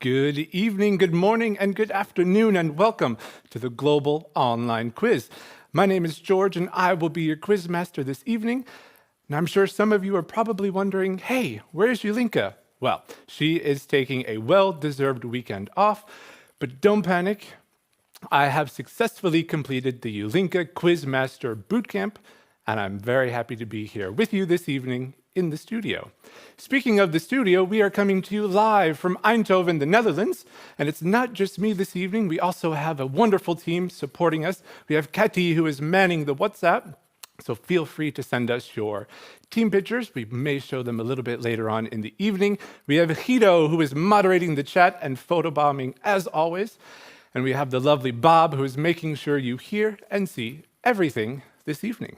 Good evening, good morning, and good afternoon, and welcome to the Global Online Quiz. My name is George, and I will be your quiz master this evening. And I'm sure some of you are probably wondering, hey, where's Yulinka? Well, she is taking a well-deserved weekend off, but don't panic. I have successfully completed the Yulinka Quizmaster Bootcamp, and I'm very happy to be here with you this evening in the studio. Speaking of the studio, we are coming to you live from Eindhoven, the Netherlands, and it's not just me this evening. We also have a wonderful team supporting us. We have Katty, who is manning the WhatsApp, so feel free to send us your team pictures. We may show them a little bit later on in the evening. We have Guido, who is moderating the chat and photobombing as always, and we have the lovely Bob, who is making sure you hear and see everything this evening.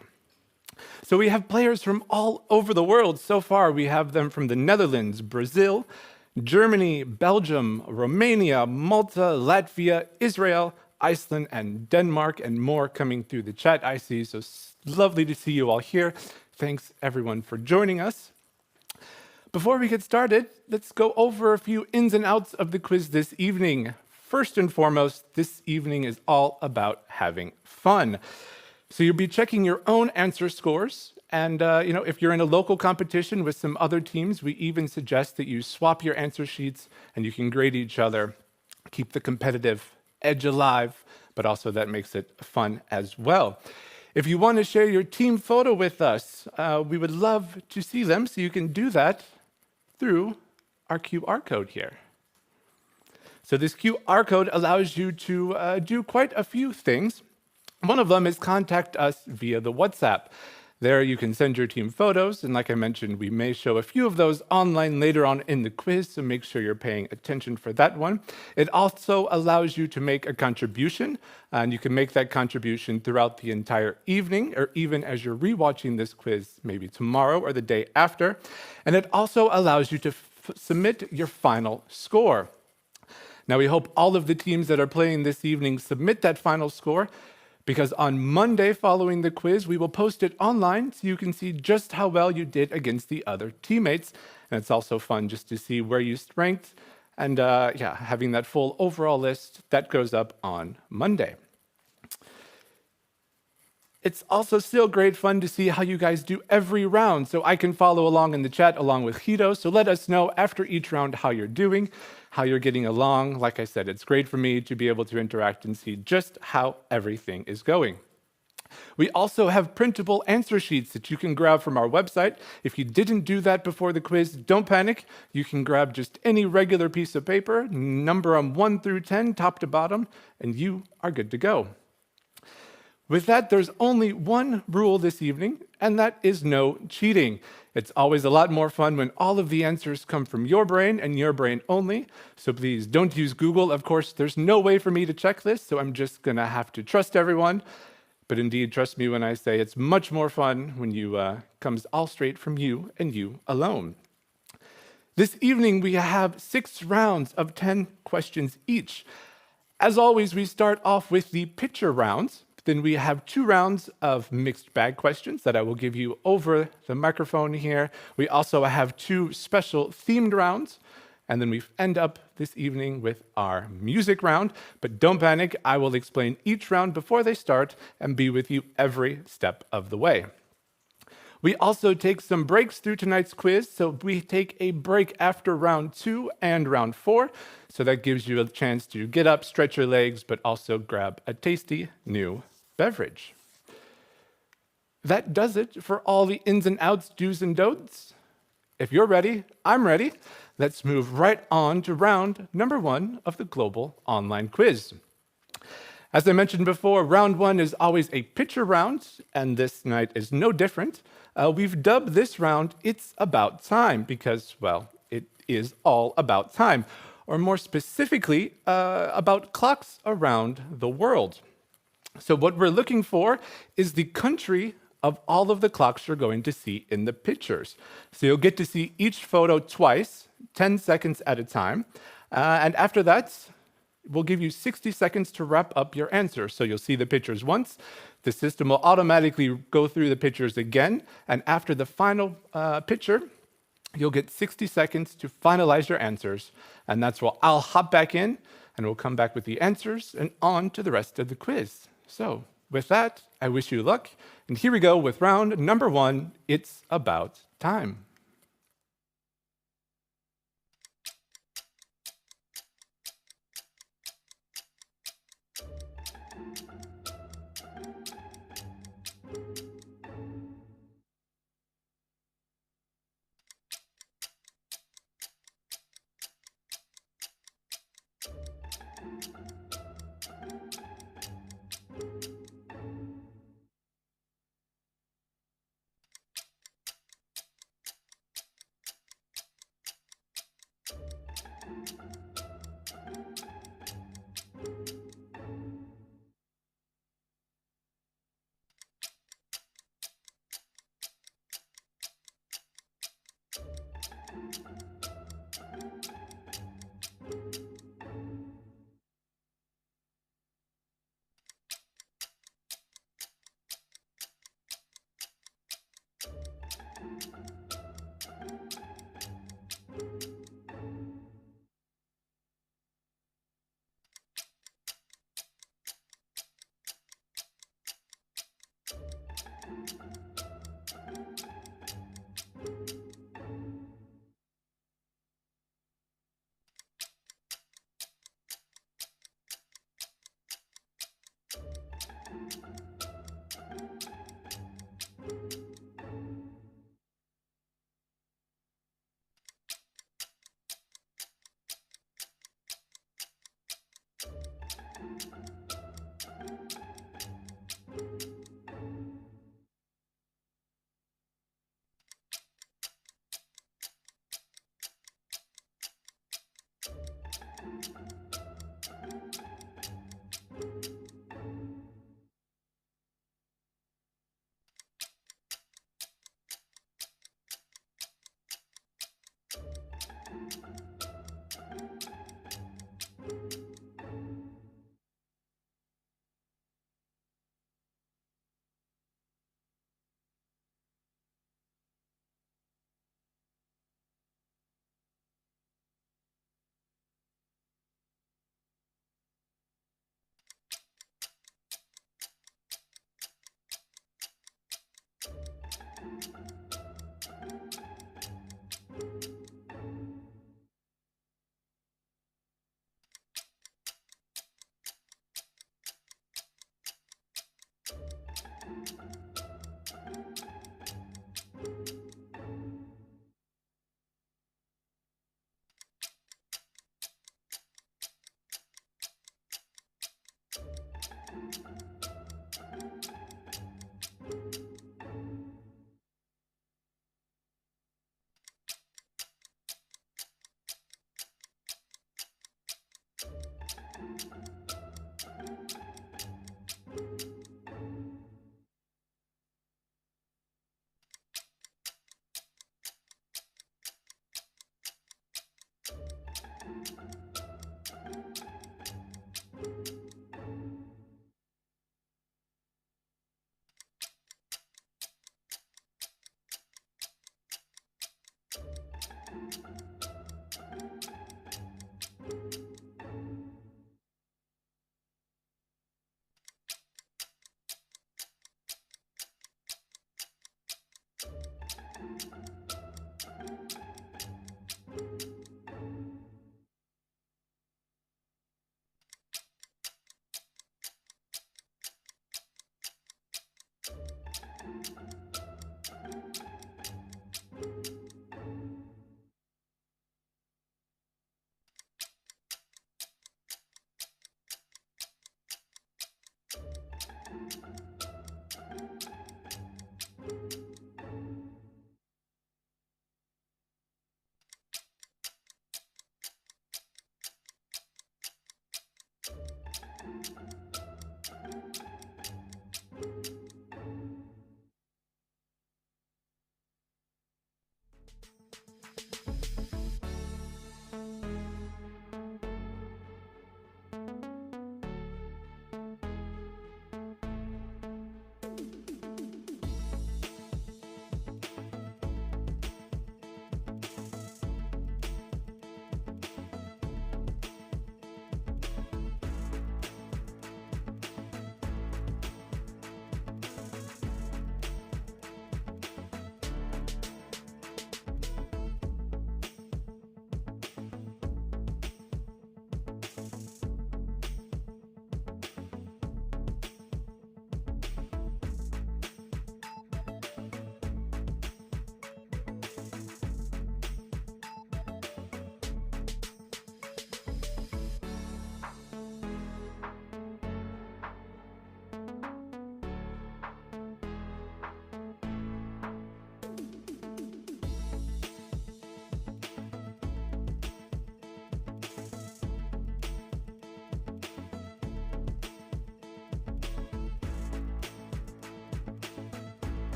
So we have players from all over the world. So far, we have them from the Netherlands, Brazil, Germany, Belgium, Romania, Malta, Latvia, Israel, Iceland, and Denmark, and more coming through the chat I see. So lovely to see you all here. Thanks, everyone, for joining us. Before we get started, let's go over a few ins and outs of the quiz this evening. First and foremost, this evening is all about having fun. So you'll be checking your own answer scores, and if you're in a local competition with some other teams, we even suggest that you swap your answer sheets and you can grade each other, keep the competitive edge alive, but also that makes it fun as well. If you want to share your team photo with us, we would love to see them, so you can do that through our QR code here. So this QR code allows you to do quite a few things. One of them is contact us via the WhatsApp. There you can send your team photos, and like I mentioned, we may show a few of those online later on in the quiz, so make sure you're paying attention for that one. It also allows you to make a contribution, and you can make that contribution throughout the entire evening, or even as you're rewatching this quiz, maybe tomorrow or the day after. And it also allows you to submit your final score. Now, we hope all of the teams that are playing this evening submit that final score, because on Monday following the quiz, we will post it online so you can see just how well you did against the other teammates. And it's also fun just to see where you ranked. And having that full overall list, that goes up on Monday. It's also still great fun to see how you guys do every round, so I can follow along in the chat along with Guido. So let us know after each round how you're doing, how you're getting along. Like I said, it's great for me to be able to interact and see just how everything is going. We also have printable answer sheets that you can grab from our website. If you didn't do that before the quiz, don't panic. You can grab just any regular piece of paper, number them 1 through 10, top to bottom, and you are good to go. With that, there's only one rule this evening, and that is no cheating. It's always a lot more fun when all of the answers come from your brain and your brain only. So please don't use Google. Of course, there's no way for me to check this, so I'm just going to have to trust everyone. But indeed, trust me when I say it's much more fun when you comes all straight from you and you alone. This evening, we have 6 rounds of 10 questions each. As always, we start off with the picture rounds. Then we have 2 rounds of mixed bag questions that I will give you over the microphone here. We also have 2 special themed rounds. And then we end up this evening with our music round. But don't panic, I will explain each round before they start and be with you every step of the way. We also take some breaks through tonight's quiz, so we take a break after round 2 and round 4. So that gives you a chance to get up, stretch your legs, but also grab a tasty new beverage. That does it for all the ins and outs, do's and don'ts. If you're ready, I'm ready. Let's move right on to round number 1 of the Global Online Quiz. As I mentioned before, round 1 is always a picture round, and this night is no different. We've dubbed this round It's About Time because, well, it is all about time, or more specifically, about clocks around the world. So what we're looking for is the country of all of the clocks you're going to see in the pictures. So you'll get to see each photo twice, 10 seconds at a time. And after that, we'll give you 60 seconds to wrap up your answer. So you'll see the pictures once. The system will automatically go through the pictures again. And after the final picture, you'll get 60 seconds to finalize your answers. And that's where I'll hop back in and we'll come back with the answers and on to the rest of the quiz. So with that, I wish you luck. And here we go with round number 1. It's about time.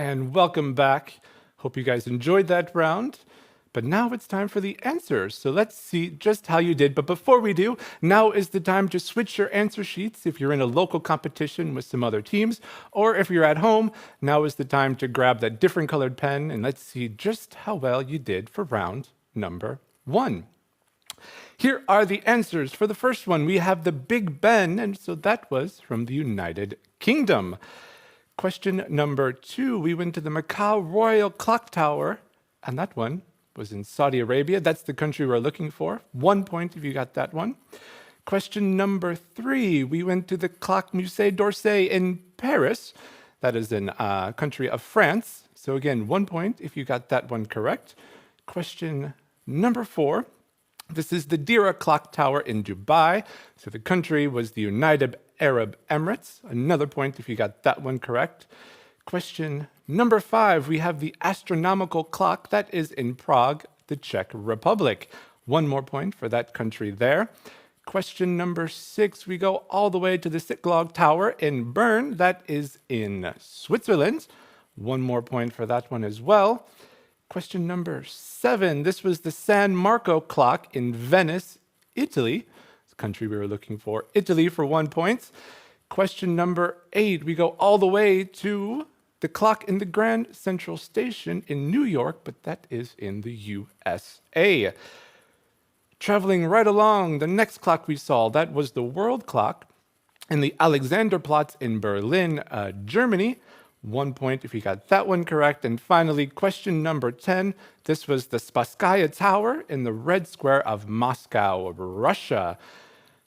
And welcome back. Hope you guys enjoyed that round. But now it's time for the answers. So let's see just how you did. But before we do, now is the time to switch your answer sheets if you're in a local competition with some other teams, or if you're at home, now is the time to grab that different colored pen and let's see just how well you did for round number 1. Here are the answers. For the first one, we have the Big Ben, and so that was from the United Kingdom. Question number 2, we went to the Macau Royal Clock Tower, and that one was in Saudi Arabia. That's the country we're looking for. 1 point if you got that one. Question number 3, we went to the Clock Musée d'Orsay in Paris. That is in country of France. So again, 1 point if you got that one correct. Question number 4, this is the Dira Clock Tower in Dubai. So the country was the United Arab Emirates. Another point if you got that one correct. Question number 5, we have the astronomical clock that is in Prague, the Czech Republic. 1 more point for that country there. Question number 6, we go all the way to the Sitglog Tower in Bern. That is in Switzerland. 1 more point for that one as well. Question number 7, this was the San Marco clock in Venice, Italy. Country we were looking for, Italy, for 1 point. Question number 8, we go all the way to the clock in the Grand Central Station in New York, but that is in the USA. Traveling right along, the next clock we saw, that was the world clock in the Alexanderplatz in Berlin, Germany. 1 point if you got that one correct. And finally, question number 10, this was the Spasskaya Tower in the Red Square of Moscow, Russia.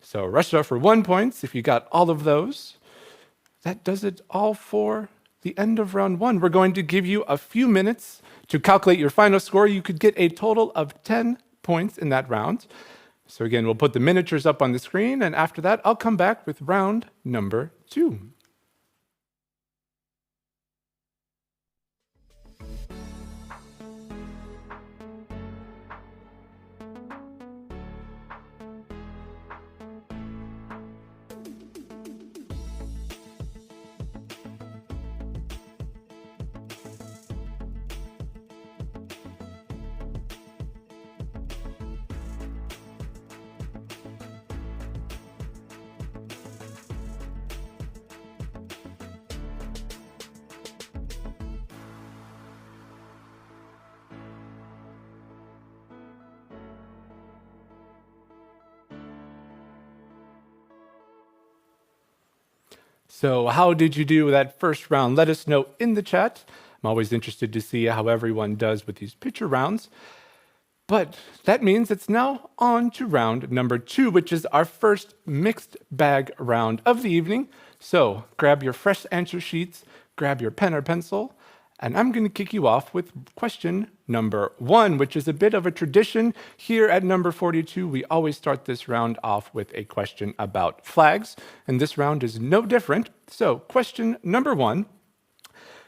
So Russia for 1 point if you got all of those. That does it all for the end of round 1. We're going to give you a few minutes to calculate your final score. You could get a total of 10 points in that round. So again, we'll put the miniatures up on the screen, and after that, I'll come back with round number 2. So how did you do that first round? Let us know in the chat. I'm always interested to see how everyone does with these picture rounds. But that means it's now on to round number 2, which is our first mixed bag round of the evening. So grab your fresh answer sheets, grab your pen or pencil, and I'm going to kick you off with question number 1, which is a bit of a tradition. Here at number 42, we always start this round off with a question about flags, and this round is no different. So question number 1,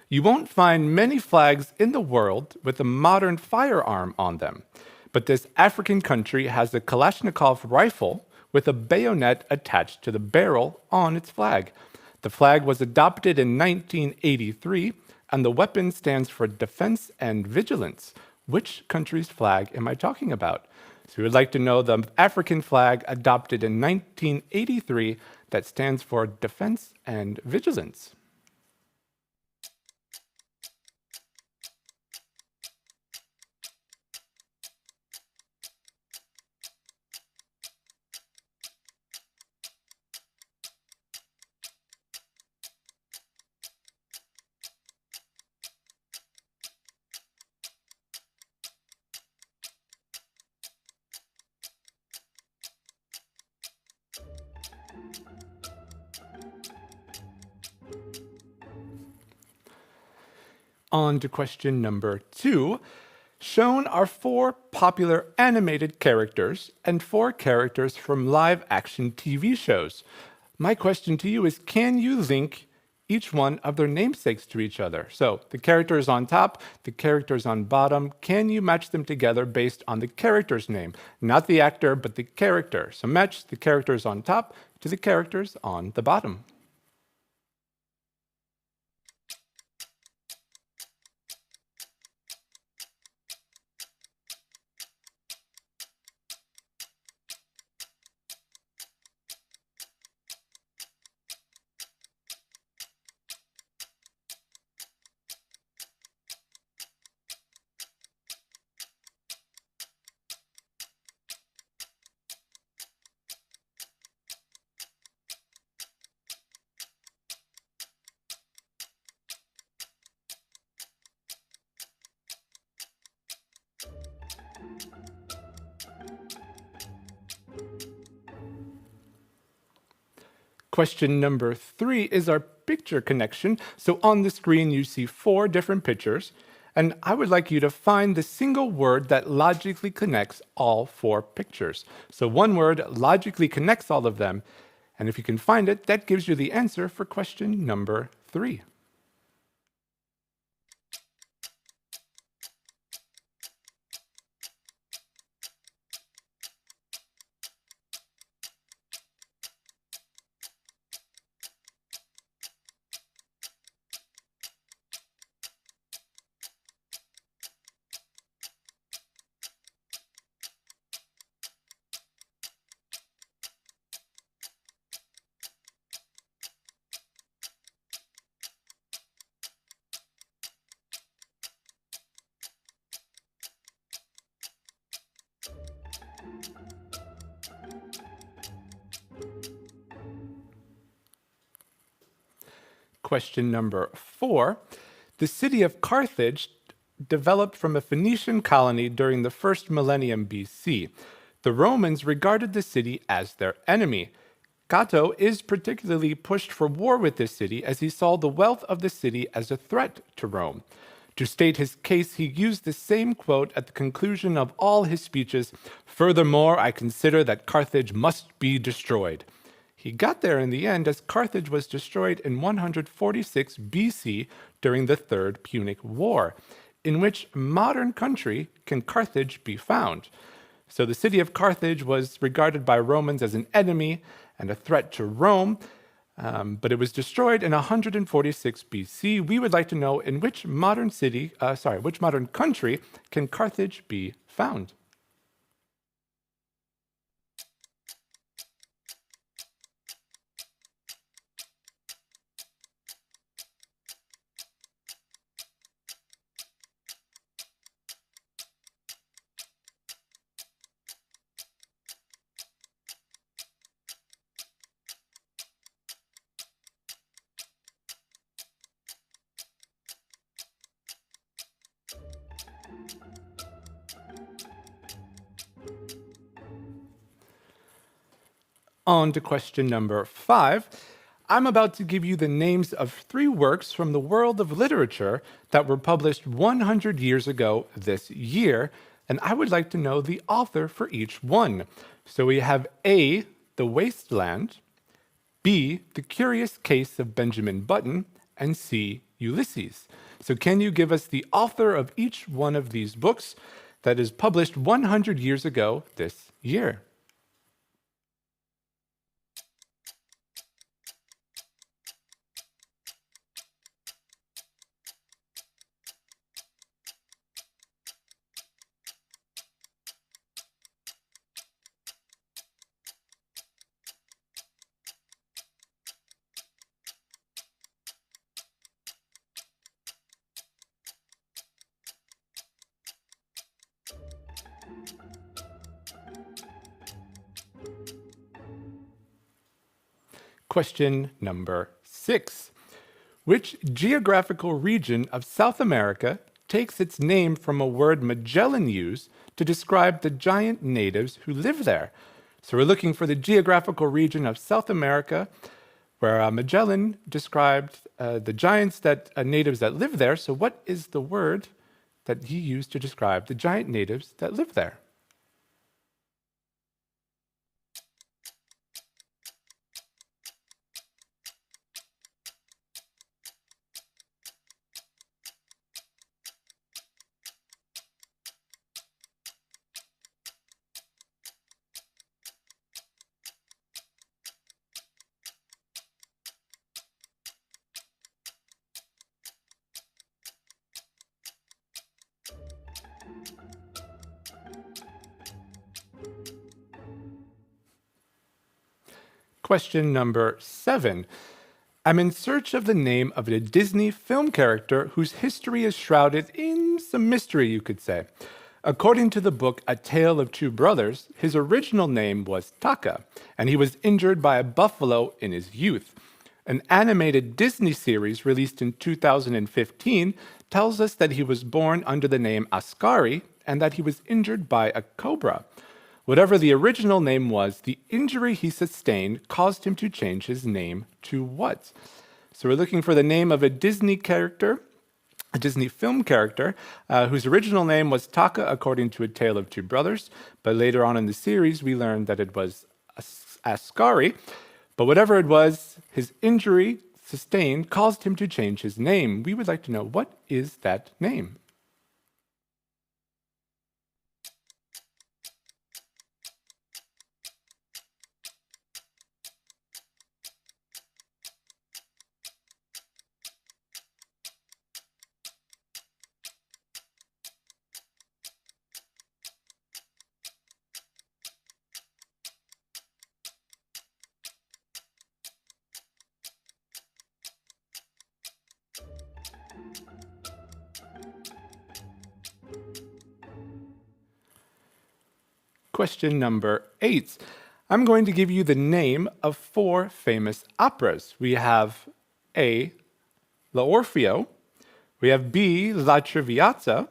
you won't find many flags in the world with a modern firearm on them, but this African country has a Kalashnikov rifle with a bayonet attached to the barrel on its flag. The flag was adopted in 1983, and the weapon stands for defense and vigilance. Which country's flag am I talking about? So we would like to know the African flag adopted in 1983 that stands for defense and vigilance. On to question number 2. Shown are 4 popular animated characters and 4 characters from live-action TV shows. My question to you is, can you link each one of their namesakes to each other? So the characters on top, the characters on bottom, can you match them together based on the character's name? Not the actor, but the character. So match the characters on top to the characters on the bottom. Question number 3 is our picture connection. So on the screen, you see 4 different pictures, and I would like you to find the single word that logically connects all 4 pictures. So one word logically connects all of them, and if you can find it, that gives you the answer for question number 3. Question number 4. The city of Carthage developed from a Phoenician colony during the first millennium BC. The Romans regarded the city as their enemy. Cato is particularly pushed for war with this city as he saw the wealth of the city as a threat to Rome. To state his case, he used the same quote at the conclusion of all his speeches, "Furthermore, I consider that Carthage must be destroyed." He got there in the end as Carthage was destroyed in 146 BC during the Third Punic War. In which modern country can Carthage be found? So the city of Carthage was regarded by Romans as an enemy and a threat to Rome, but it was destroyed in 146 BC. We would like to know in which modern country can Carthage be found? On to question number 5. I'm about to give you the names of 3 works from the world of literature that were published 100 years ago this year, and I would like to know the author for each one. So we have A, The Waste Land, B, The Curious Case of Benjamin Button, and C, Ulysses. So can you give us the author of each one of these books that is published 100 years ago this year? Question number 6. Which geographical region of South America takes its name from a word Magellan used to describe the giant natives who live there? So we're looking for the geographical region of South America where Magellan described the giants natives that live there. So what is the word that he used to describe the giant natives that live there? Question number 7. I'm in search of the name of a Disney film character whose history is shrouded in some mystery, you could say. According to the book A Tale of Two Brothers, his original name was Taka, and he was injured by a buffalo in his youth. An animated Disney series released in 2015 tells us that he was born under the name Ascari and that he was injured by a cobra. Whatever the original name was, the injury he sustained caused him to change his name to what? So we're looking for the name of a Disney character, a Disney film character, whose original name was Taka, according to A Tale of Two Brothers. But later on in the series, we learned that it was Ascari. But whatever it was, his injury sustained caused him to change his name. We would like to know, what is that name? Question number 8. I'm going to give you the name of 4 famous operas. We have A, L'Orfeo. We have B, La Traviata.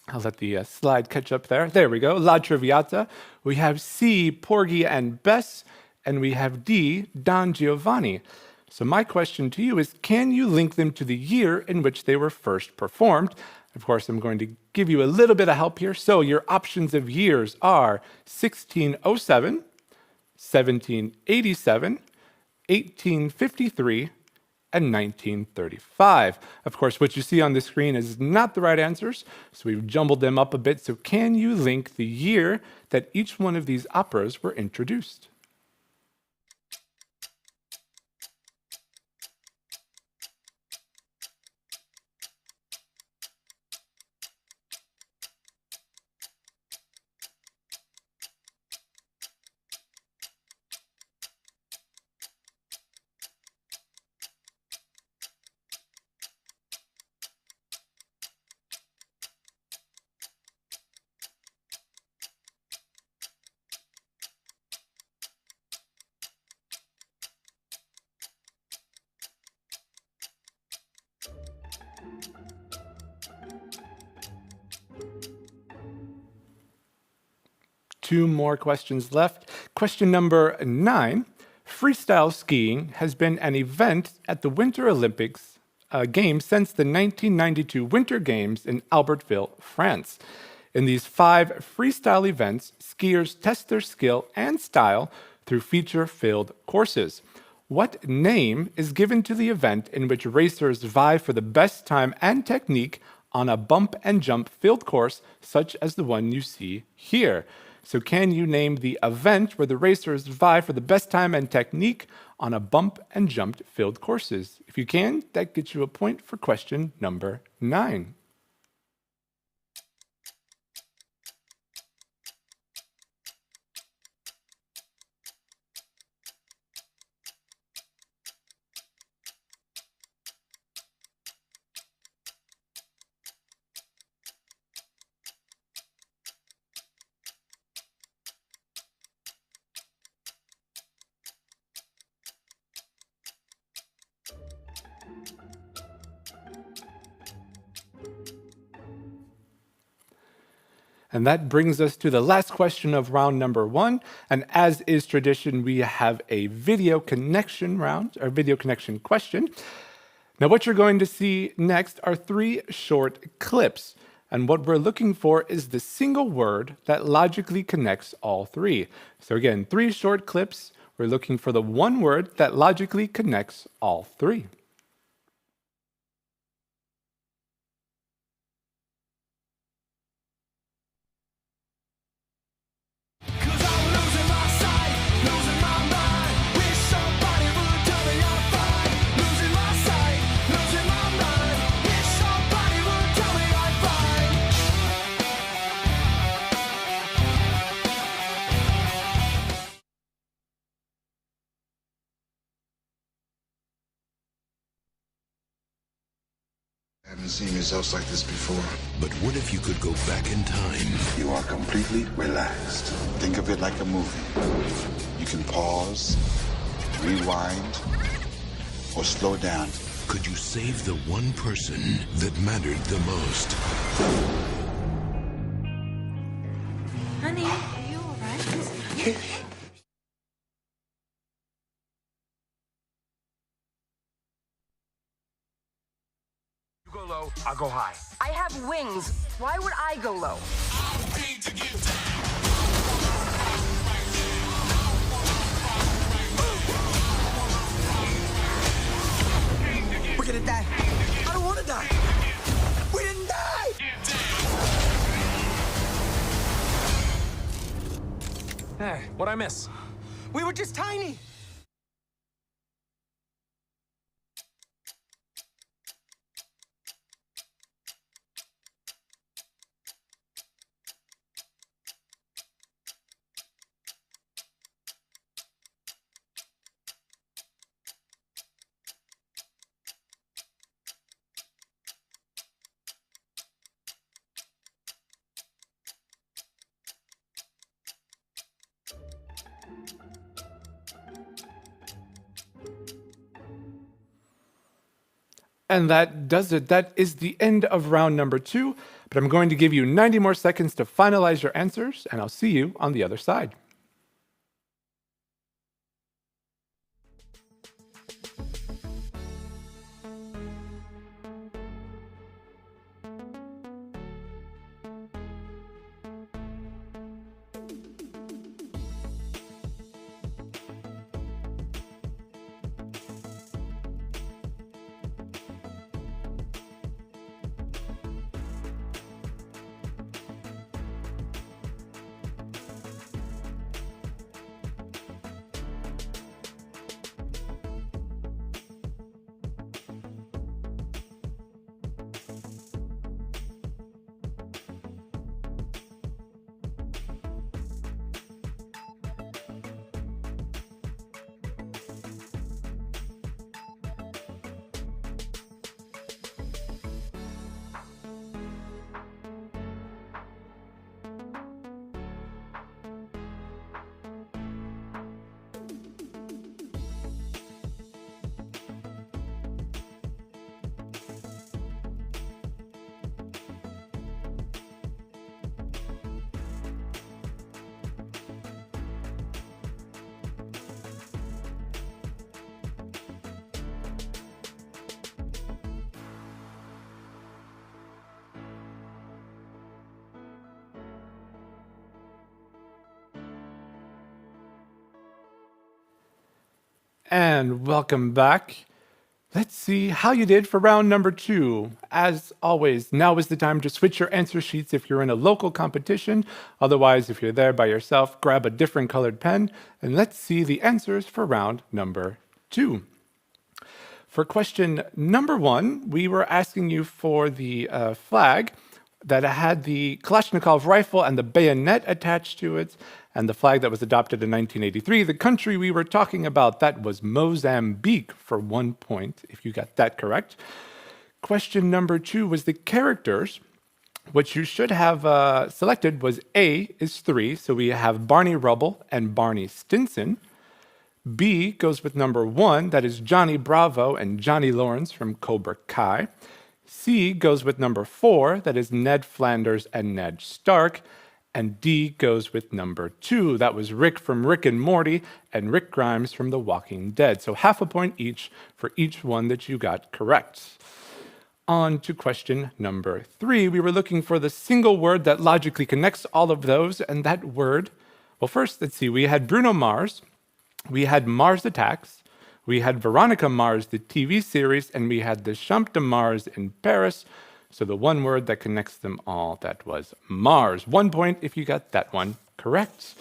I'll let the slide catch up there. There we go, La Traviata. We have C, Porgy and Bess. And we have D, Don Giovanni. So my question to you is, can you link them to the year in which they were first performed? Of course, I'm going to give you a little bit of help here. So your options of years are 1607, 1787, 1853, and 1935. Of course, what you see on the screen is not the right answers, so we've jumbled them up a bit. So can you link the year that each one of these operas were introduced? Two more questions left. Question number 9. Freestyle skiing has been an event at the Winter Olympics Games since the 1992 Winter Games in Albertville, France. In these 5 freestyle events, skiers test their skill and style through feature-filled courses. What name is given to the event in which racers vie for the best time and technique on a bump and jump filled course such as the one you see here? So can you name the event where the racers vie for the best time and technique on a bump and jump filled courses? If you can, that gets you a point for question number 9. And that brings us to the last question of round number 1. And as is tradition, we have a video connection round, or video connection question. Now, what you're going to see next are 3 short clips. And what we're looking for is the single word that logically connects all 3. So again, 3 short clips. We're looking for the one word that logically connects all 3. I haven't seen results like this before. But what if you could go back in time? You are completely relaxed. Think of it like a movie. You can pause, rewind, or slow down. Could you save the one person that mattered the most? Honey. You go low, I'll go high. I have wings. Why would I go low? We're gonna die. I don't wanna die. We didn't die! Hey, what'd I miss? We were just tiny. And that does it. That is the end of round number 2. But I'm going to give you 90 more seconds to finalize your answers, and I'll see you on the other side. And welcome back. Let's see how you did for round number 2. As always, now is the time to switch your answer sheets if you're in a local competition. Otherwise, if you're there by yourself, grab a different colored pen, and let's see the answers for round number 2. For question number 1, we were asking you for the flag that had the Kalashnikov rifle and the bayonet attached to it, and the flag that was adopted in 1983. The country we were talking about, that was Mozambique, for 1 point, if you got that correct. Question number 2 was the characters. What you should have selected was A is 3, so we have Barney Rubble and Barney Stinson. B goes with number 1, that is Johnny Bravo and Johnny Lawrence from Cobra Kai. C goes with number 4, that is Ned Flanders and Ned Stark. And D goes with number 2, that was Rick from Rick and Morty and Rick Grimes from The Walking Dead. So half a point each for each one that you got correct. On to question number 3. We were looking for the single word that logically connects all of those, and that word, well, first, let's see, we had Bruno Mars, we had Mars Attacks, we had Veronica Mars, the TV series, and we had the Champ de Mars in Paris. So the one word that connects them all, that was Mars. 1 point if you got that one correct.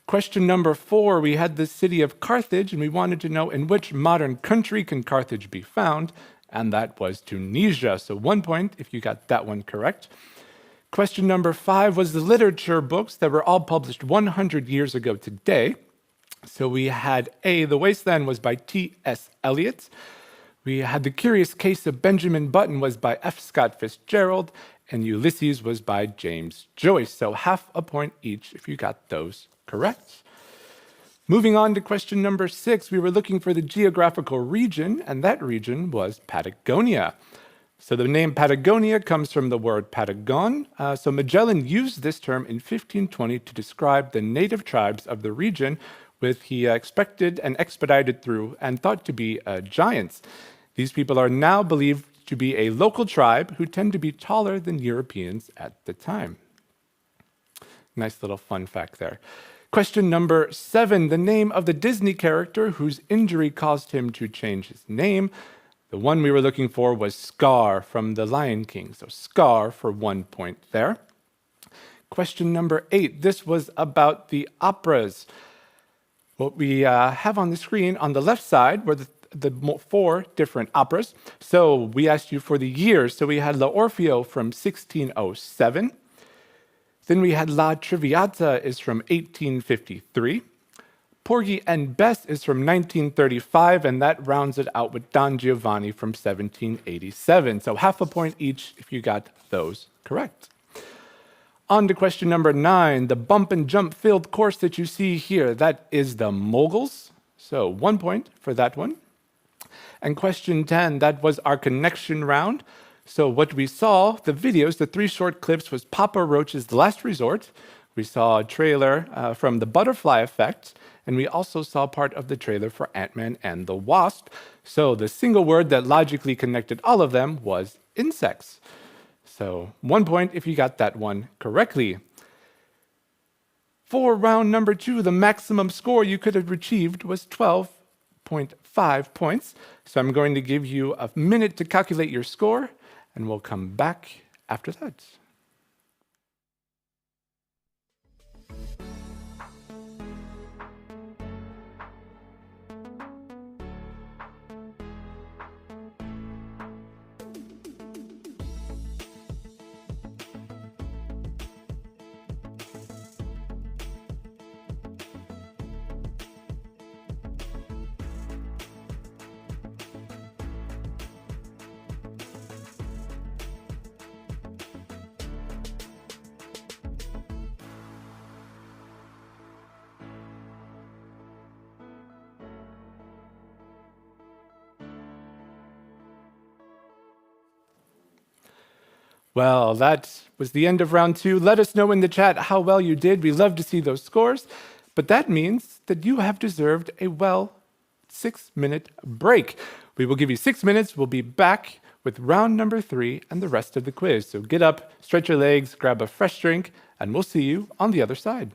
Question number 4, we had the city of Carthage, and we wanted to know in which modern country can Carthage be found, and that was Tunisia. So 1 point if you got that one correct. Question number 5 was the literature books that were all published 100 years ago today. So we had A, The Wasteland was by T.S. Eliot. We had The Curious Case of Benjamin Button was by F. Scott Fitzgerald, and Ulysses was by James Joyce. So half a point each if you got those correct. Moving on to question number 6, we were looking for the geographical region, and that region was Patagonia. So the name Patagonia comes from the word Patagon. So Magellan used this term in 1520 to describe the native tribes of the region, with he expected and expedited through and thought to be giants. These people are now believed to be a local tribe who tend to be taller than Europeans at the time. Nice little fun fact there. Question number 7, the name of the Disney character whose injury caused him to change his name. The one we were looking for was Scar from The Lion King. So Scar for 1 point there. Question number 8, this was about the operas. What we have on the screen on the left side were the 4 different operas. So we asked you for the years. So we had La Orfeo from 1607. Then we had La Traviata is from 1853. Porgy and Bess is from 1935, and that rounds it out with Don Giovanni from 1787. So half a point each if you got those correct. On to question number 9, the bump and jump filled course that you see here, that is the Moguls. So 1 point for that one. And question 10, that was our connection round. So what we saw, the videos, the 3 short clips, was Papa Roach's Last Resort. We saw a trailer from The Butterfly Effect, and we also saw part of the trailer for Ant-Man and the Wasp. So the single word that logically connected all of them was insects. So 1 point if you got that one correctly. For round number 2, the maximum score you could have achieved was 12.5 points. So I'm going to give you a minute to calculate your score, and we'll come back after that. Well, that was the end of round 2. Let us know in the chat how well you did. We love to see those scores. But that means that you have deserved a 6-minute break. We will give you 6 minutes. We'll be back with round number 3 and the rest of the quiz. So get up, stretch your legs, grab a fresh drink, and we'll see you on the other side.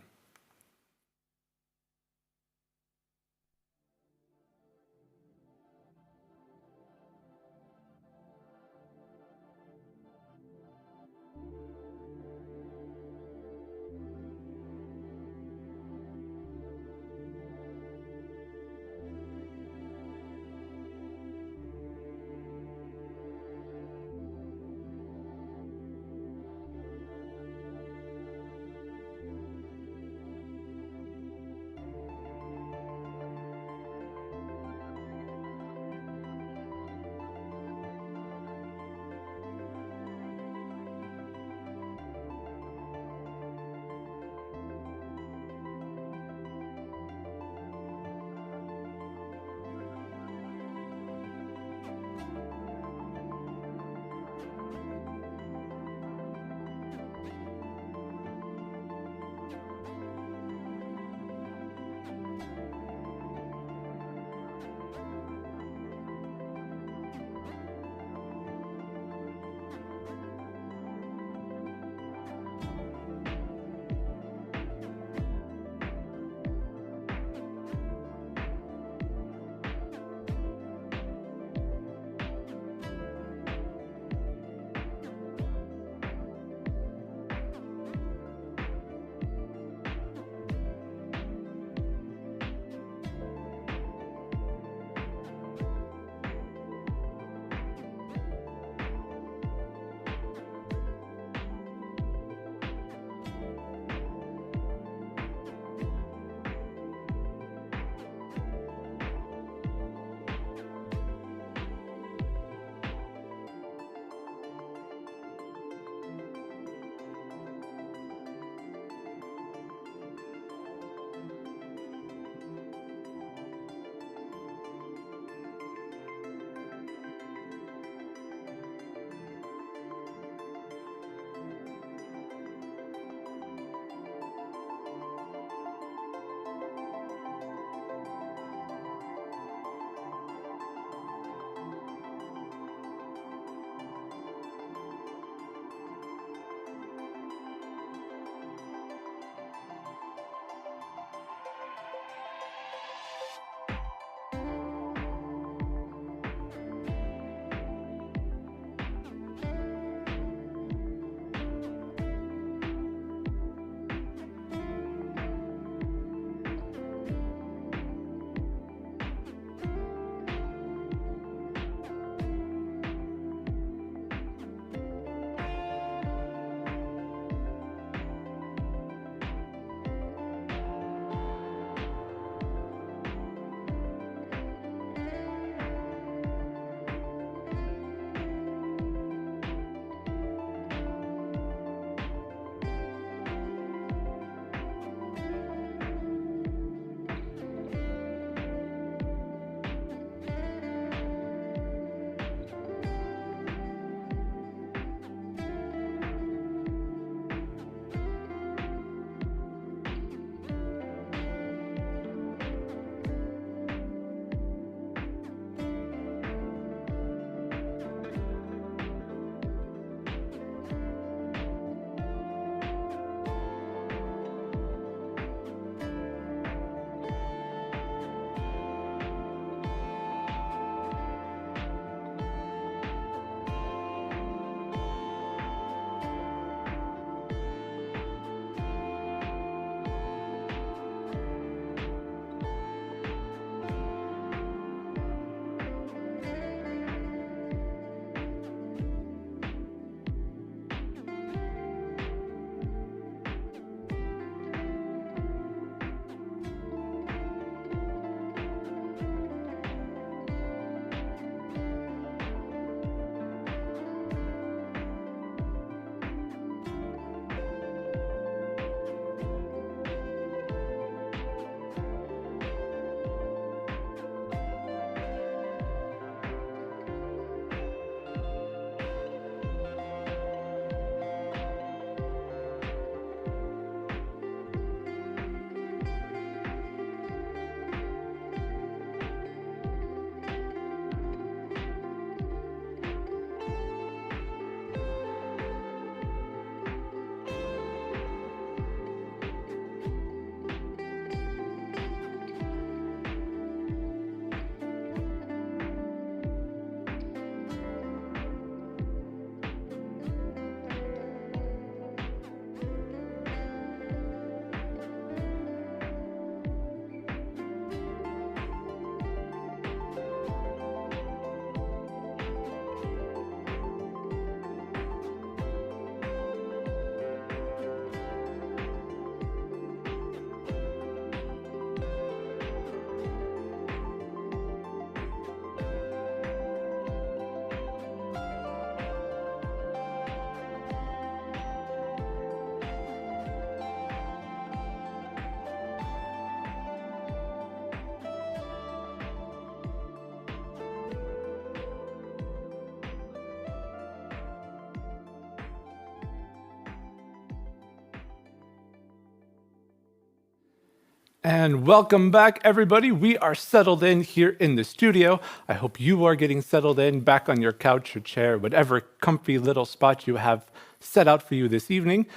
And welcome back, everybody. We are settled in here in the studio. I hope you are getting settled in back on your couch or chair, whatever comfy little spot you have set out for you this evening.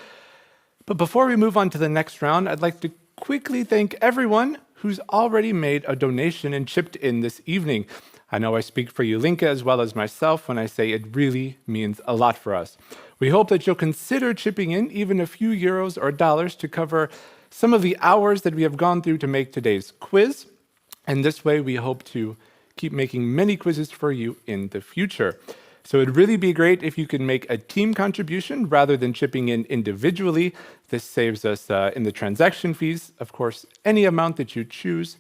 But before we move on to the next round, I'd like to quickly thank everyone who's already made a donation and chipped in this evening. I know I speak for Yulinka as well as myself when I say it really means a lot for us. We hope that you'll consider chipping in even a few euros or dollars to cover some of the hours that we have gone through to make today's quiz. And this way, we hope to keep making many quizzes for you in the future. So it'd really be great if you could make a team contribution rather than chipping in individually. This saves us in the transaction fees. Of course, any amount that you choose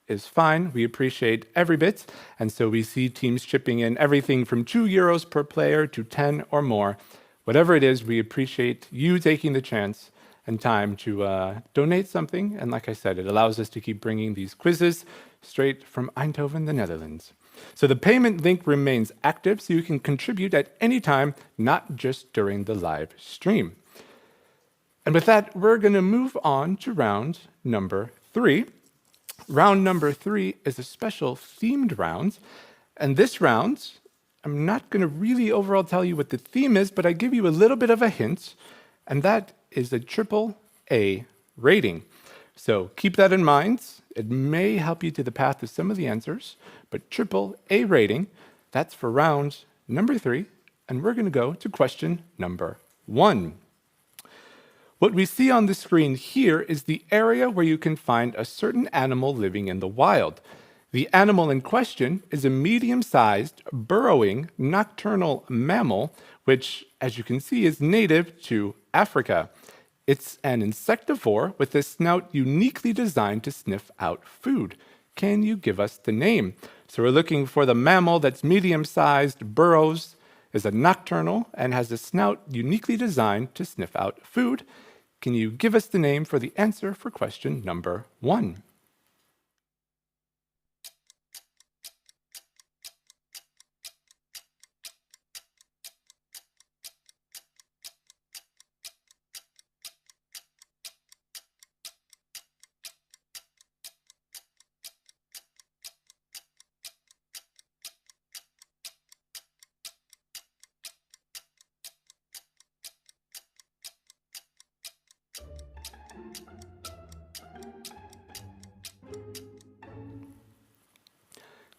is fine. We appreciate every bit. And so we see teams chipping in everything from 2 euros per player to 10 or more. Whatever it is, we appreciate you taking the chance and time to donate something. And like I said, it allows us to keep bringing these quizzes straight from Eindhoven, the Netherlands. So the payment link remains active, so you can contribute at any time, not just during the live stream. And with that, we're going to move on to round number 3. Round number 3 is a special themed round. And this round, I'm not going to really overall tell you what the theme is, but I give you a little bit of a hint, and that is a AAA rating. So keep that in mind. It may help you to the path to some of the answers, but AAA rating, that's for round number 3, and we're going to go to question number 1. What we see on the screen here is the area where you can find a certain animal living in the wild. The animal in question is a medium-sized, burrowing, nocturnal mammal, which, as you can see, is native to Africa. It's an insectivore with a snout uniquely designed to sniff out food. Can you give us the name? So we're looking for the mammal that's medium-sized, burrows, is a nocturnal, and has a snout uniquely designed to sniff out food. Can you give us the name for the answer for question number 1?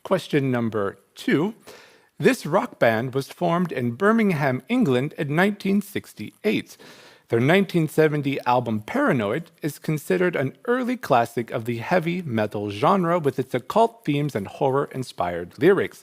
Question number 2. This rock band was formed in Birmingham, England in 1968. Their 1970 album Paranoid is considered an early classic of the heavy metal genre with its occult themes and horror-inspired lyrics.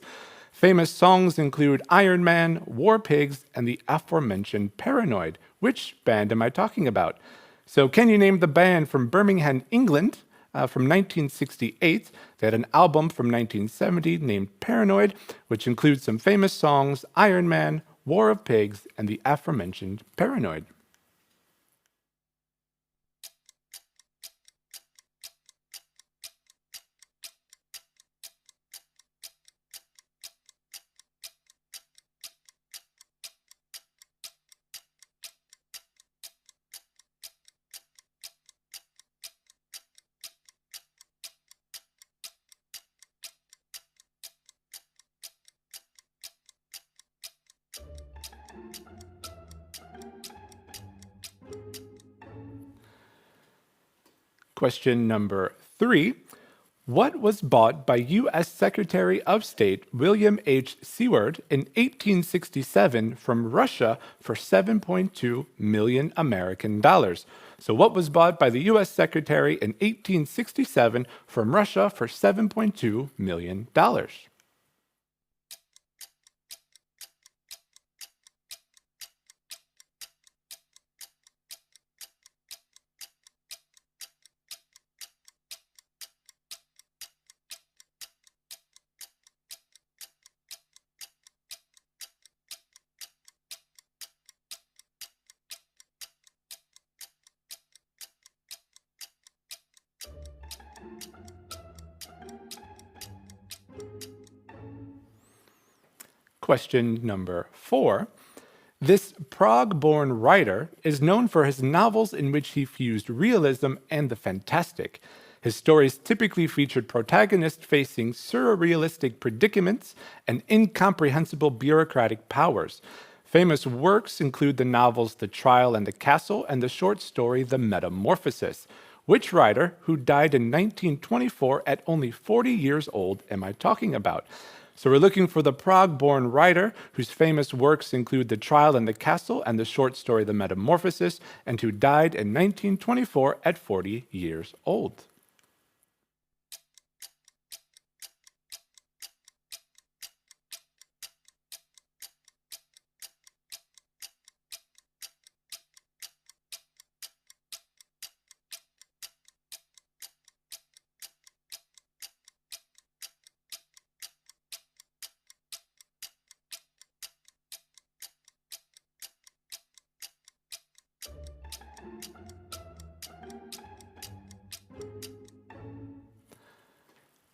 Famous songs include Iron Man, War Pigs, and the aforementioned Paranoid. Which band am I talking about? So can you name the band from Birmingham, England? From 1968. They had an album from 1970 named Paranoid, which includes some famous songs, Iron Man, War of Pigs, and the aforementioned Paranoid. Question number 3. What was bought by U.S. Secretary of State William H. Seward in 1867 from Russia for 7.2 million American dollars? So what was bought by the U.S. Secretary in 1867 from Russia for $7.2 million? Question number 4. This Prague-born writer is known for his novels in which he fused realism and the fantastic. His stories typically featured protagonists facing surrealistic predicaments and incomprehensible bureaucratic powers. Famous works include the novels The Trial and the Castle and the short story The Metamorphosis. Which writer, who died in 1924 at only 40 years old, am I talking about? So we're looking for the Prague-born writer whose famous works include The Trial and the Castle and the short story The Metamorphosis, and who died in 1924 at 40 years old.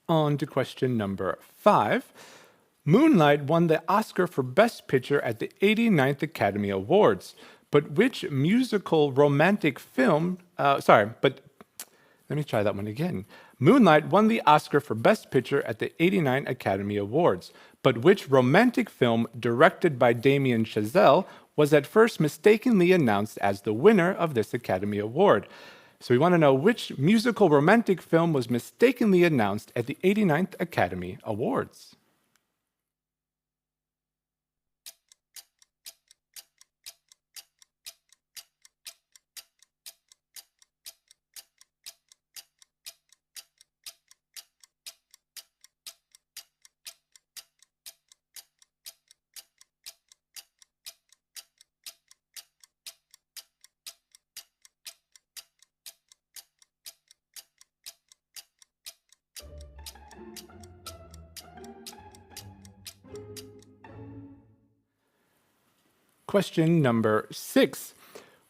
On to question number 5. Moonlight won the Oscar for Best Picture at the 89th Academy Awards. But which musical romantic film... let me try that one again. Moonlight won the Oscar for Best Picture at the 89 Academy Awards. But which romantic film directed by Damien Chazelle was at first mistakenly announced as the winner of this Academy Award? So we want to know which musical romantic film was mistakenly announced at the 89th Academy Awards. Question number 6.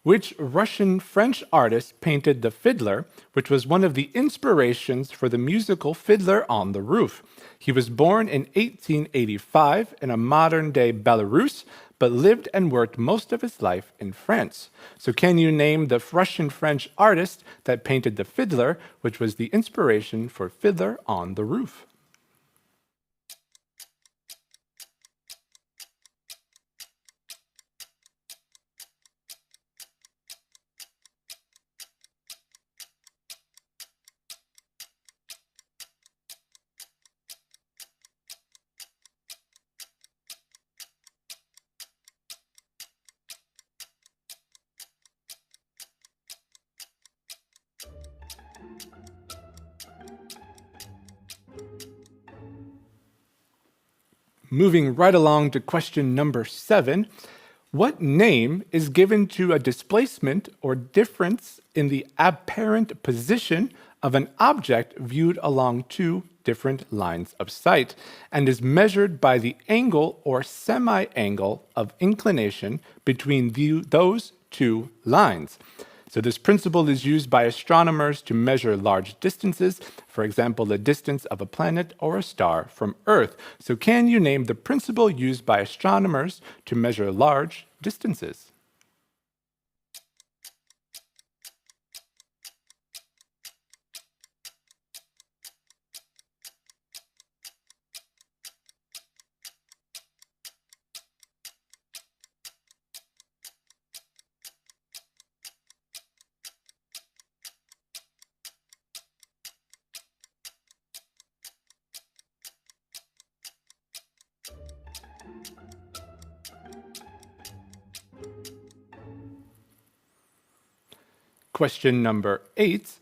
Which Russian-French artist painted The Fiddler, which was one of the inspirations for the musical Fiddler on the Roof? He was born in 1885 in a modern-day Belarus, but lived and worked most of his life in France. So can you name the Russian-French artist that painted The Fiddler, which was the inspiration for Fiddler on the Roof? Moving right along to question number 7, what name is given to a displacement or difference in the apparent position of an object viewed along two different lines of sight and is measured by the angle or semi-angle of inclination between those two lines? So this principle is used by astronomers to measure large distances, for example, the distance of a planet or a star from Earth. So can you name the principle used by astronomers to measure large distances? Question number 8.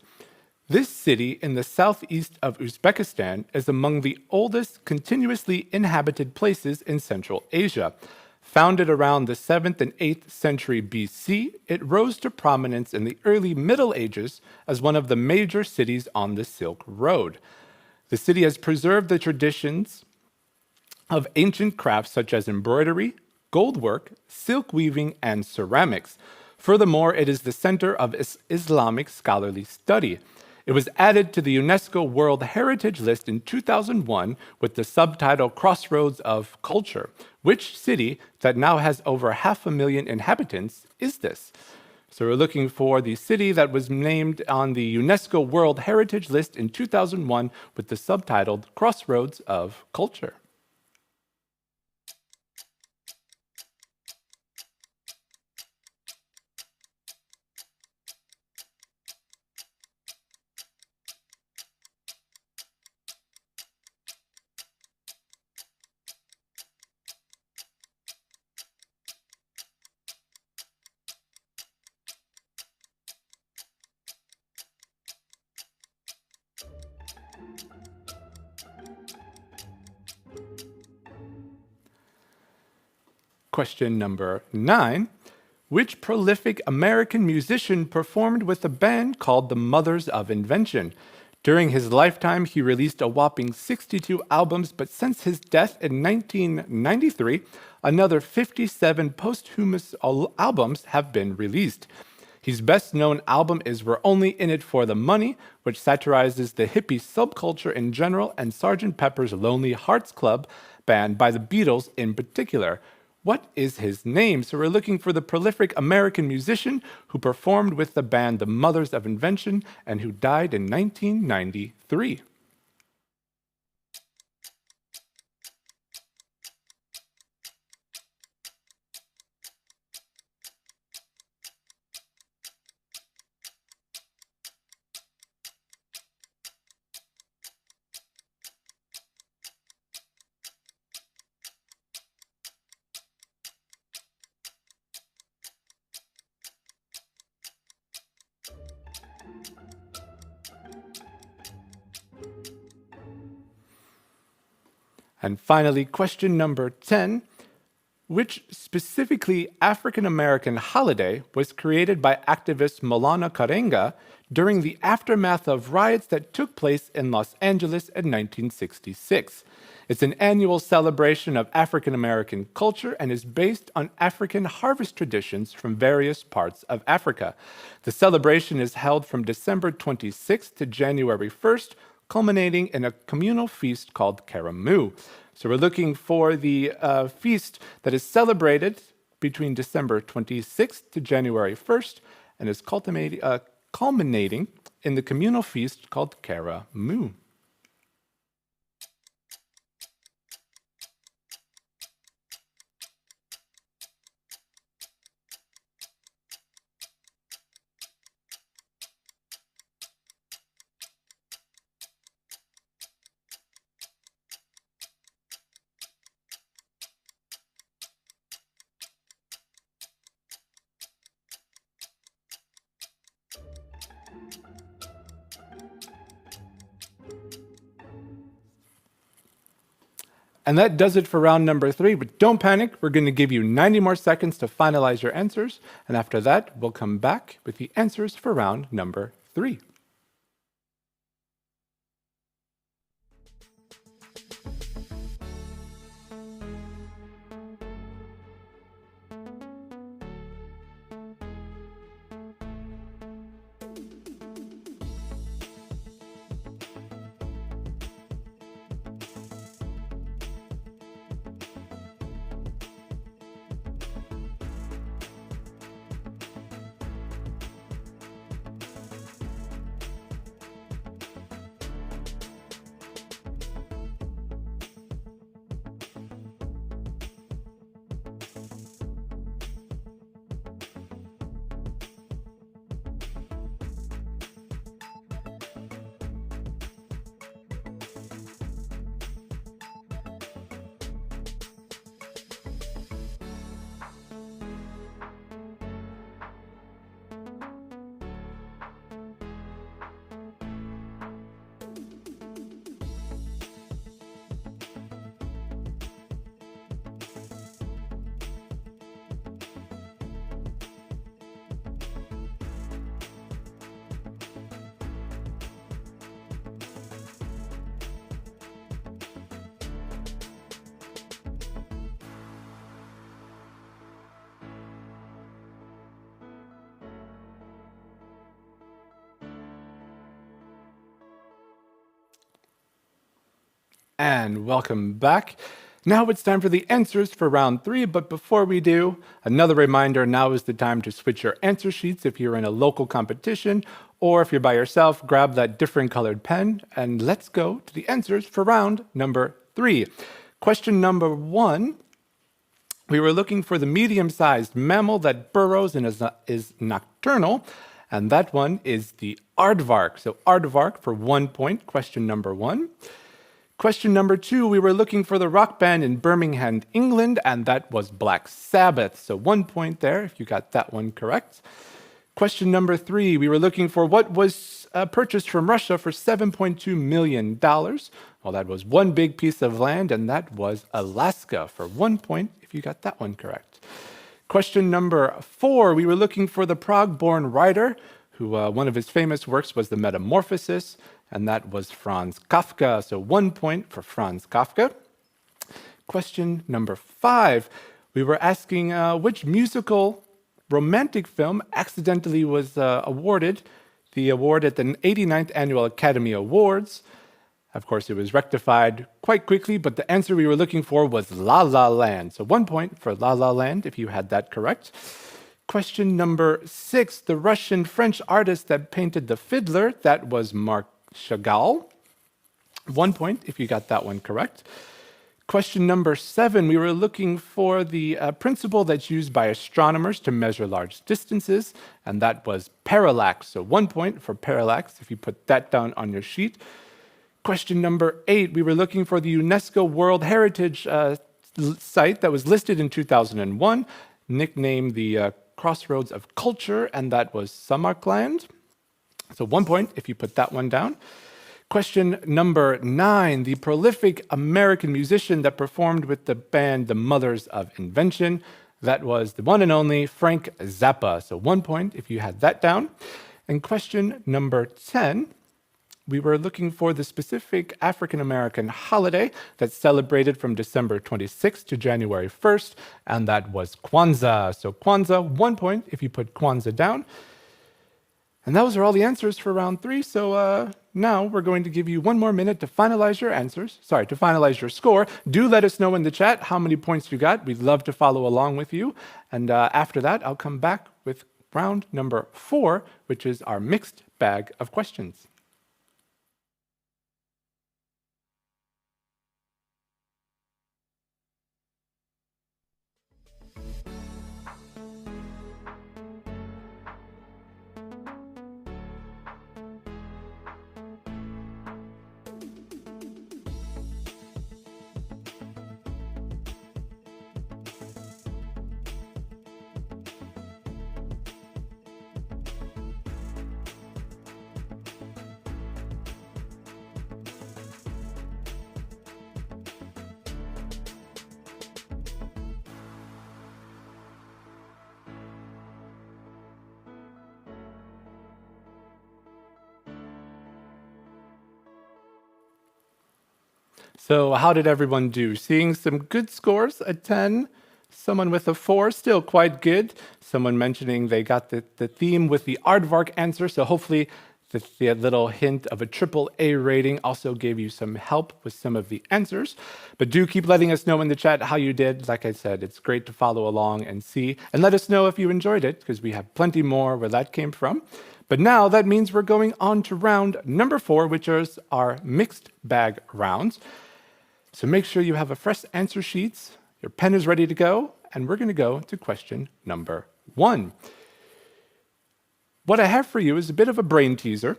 This city in the southeast of Uzbekistan is among the oldest continuously inhabited places in Central Asia. Founded around the 7th and 8th century BC, it rose to prominence in the early Middle Ages as one of the major cities on the Silk Road. The city has preserved the traditions of ancient crafts such as embroidery, goldwork, silk weaving, and ceramics. Furthermore, it is the center of Islamic scholarly study. It was added to the UNESCO World Heritage List in 2001 with the subtitle Crossroads of Culture. Which city that now has over 500,000 inhabitants is this? So we're looking for the city that was named on the UNESCO World Heritage List in 2001 with the subtitled Crossroads of Culture. Question number 9. Which prolific American musician performed with a band called the Mothers of Invention? During his lifetime, he released a whopping 62 albums, but since his death in 1993, another 57 posthumous albums have been released. His best-known album is We're Only in It for the Money, which satirizes the hippie subculture in general and Sgt. Pepper's Lonely Hearts Club Band by the Beatles in particular. What is his name? So we're looking for the prolific American musician who performed with the band The Mothers of Invention and who died in 1993. And finally, question number 10. Which specifically African-American holiday was created by activist Maulana Karenga during the aftermath of riots that took place in Los Angeles in 1966? It's an annual celebration of African-American culture and is based on African harvest traditions from various parts of Africa. The celebration is held from December 26th to January 1st, culminating in a communal feast called Karamu. So we're looking for the feast that is celebrated between December 26th to January 1st and is culminating in the communal feast called Karamu. And that does it for round number 3, but don't panic. We're going to give you 90 more seconds to finalize your answers, and after that, we'll come back with the answers for round number 3. And welcome back. Now it's time for the answers for round 3, but before we do, another reminder, now is the time to switch your answer sheets if you're in a local competition, or if you're by yourself, grab that different colored pen, and let's go to the answers for round number 3. Question number 1, we were looking for the medium-sized mammal that burrows and is nocturnal, and that one is the aardvark. So aardvark for 1 point, question number 1. Question number 2, we were looking for the rock band in Birmingham, England, and that was Black Sabbath. So 1 point there if you got that one correct. Question number 3, we were looking for what was purchased from Russia for $7.2 million. Well, that was one big piece of land, and that was Alaska for 1 point if you got that one correct. Question number 4, we were looking for the Prague-born writer, who one of his famous works was The Metamorphosis, and that was Franz Kafka. So 1 point for Franz Kafka. Question number 5, we were asking which musical romantic film accidentally was awarded the award at the 89th Annual Academy Awards. Of course, it was rectified quite quickly, but the answer we were looking for was La La Land. So 1 point for La La Land if you had that correct. Question number 6, the Russian-French artist that painted The Fiddler, that was Marc Chagall. 1 point if you got that one correct. Question number 7, we were looking for the principle that's used by astronomers to measure large distances, and that was parallax. So 1 point for parallax if you put that down on your sheet. Question number 8, we were looking for the UNESCO World Heritage site that was listed in 2001, nicknamed the Crossroads of Culture, and that was Samarkand. So 1 point if you put that one down. Question number 9, the prolific American musician that performed with the band The Mothers of Invention, that was the one and only Frank Zappa. So 1 point if you had that down. And question number 10, we were looking for the specific African-American holiday that's celebrated from December 26th to January 1st, and that was Kwanzaa. So Kwanzaa, 1 point if you put Kwanzaa down. And those are all the answers for round 3. So now we're going to give you 1 more minute to finalize your answers. Sorry, to finalize your score. Do let us know in the chat how many points you got. We'd love to follow along with you. And after that, I'll come back with round number 4, which is our mixed bag of questions. So how did everyone do? Seeing some good scores, a 10, someone with a 4, still quite good. Someone mentioning they got the theme with the aardvark answer, so hopefully the little hint of a AAA rating also gave you some help with some of the answers. But do keep letting us know in the chat how you did. Like I said, it's great to follow along and see. And let us know if you enjoyed it, because we have plenty more where that came from. But now that means we're going on to round number 4, which is our mixed bag rounds. So make sure you have a fresh answer sheets, your pen is ready to go, and we're going to go to question number 1. What I have for you is a bit of a brain teaser.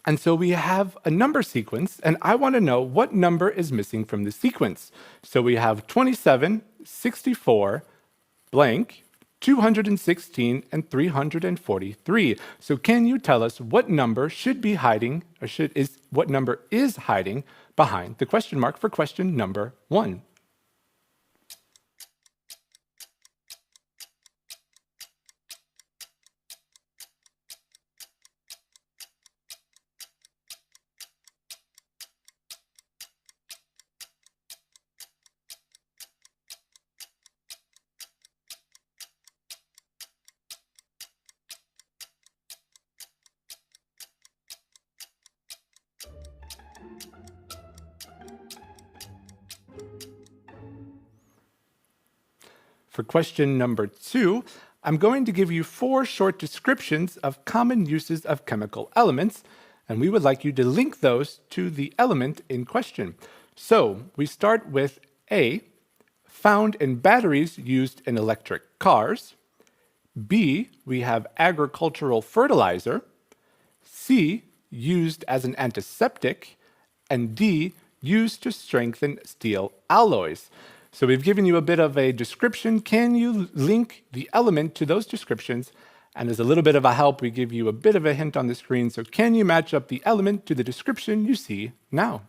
And so we have a number sequence, and I want to know what number is missing from the sequence. So we have 27, 64, blank, 216, and 343. So can you tell us what number should be hiding, or what number is hiding behind the question mark for question number 1? For question number 2, I'm going to give you 4 short descriptions of common uses of chemical elements, and we would like you to link those to the element in question. So we start with A, found in batteries used in electric cars. B, we have agricultural fertilizer. C, used as an antiseptic. And D, used to strengthen steel alloys. So we've given you a bit of a description. Can you link the element to those descriptions? And as a little bit of a help, we give you a bit of a hint on the screen. So can you match up the element to the description you see now?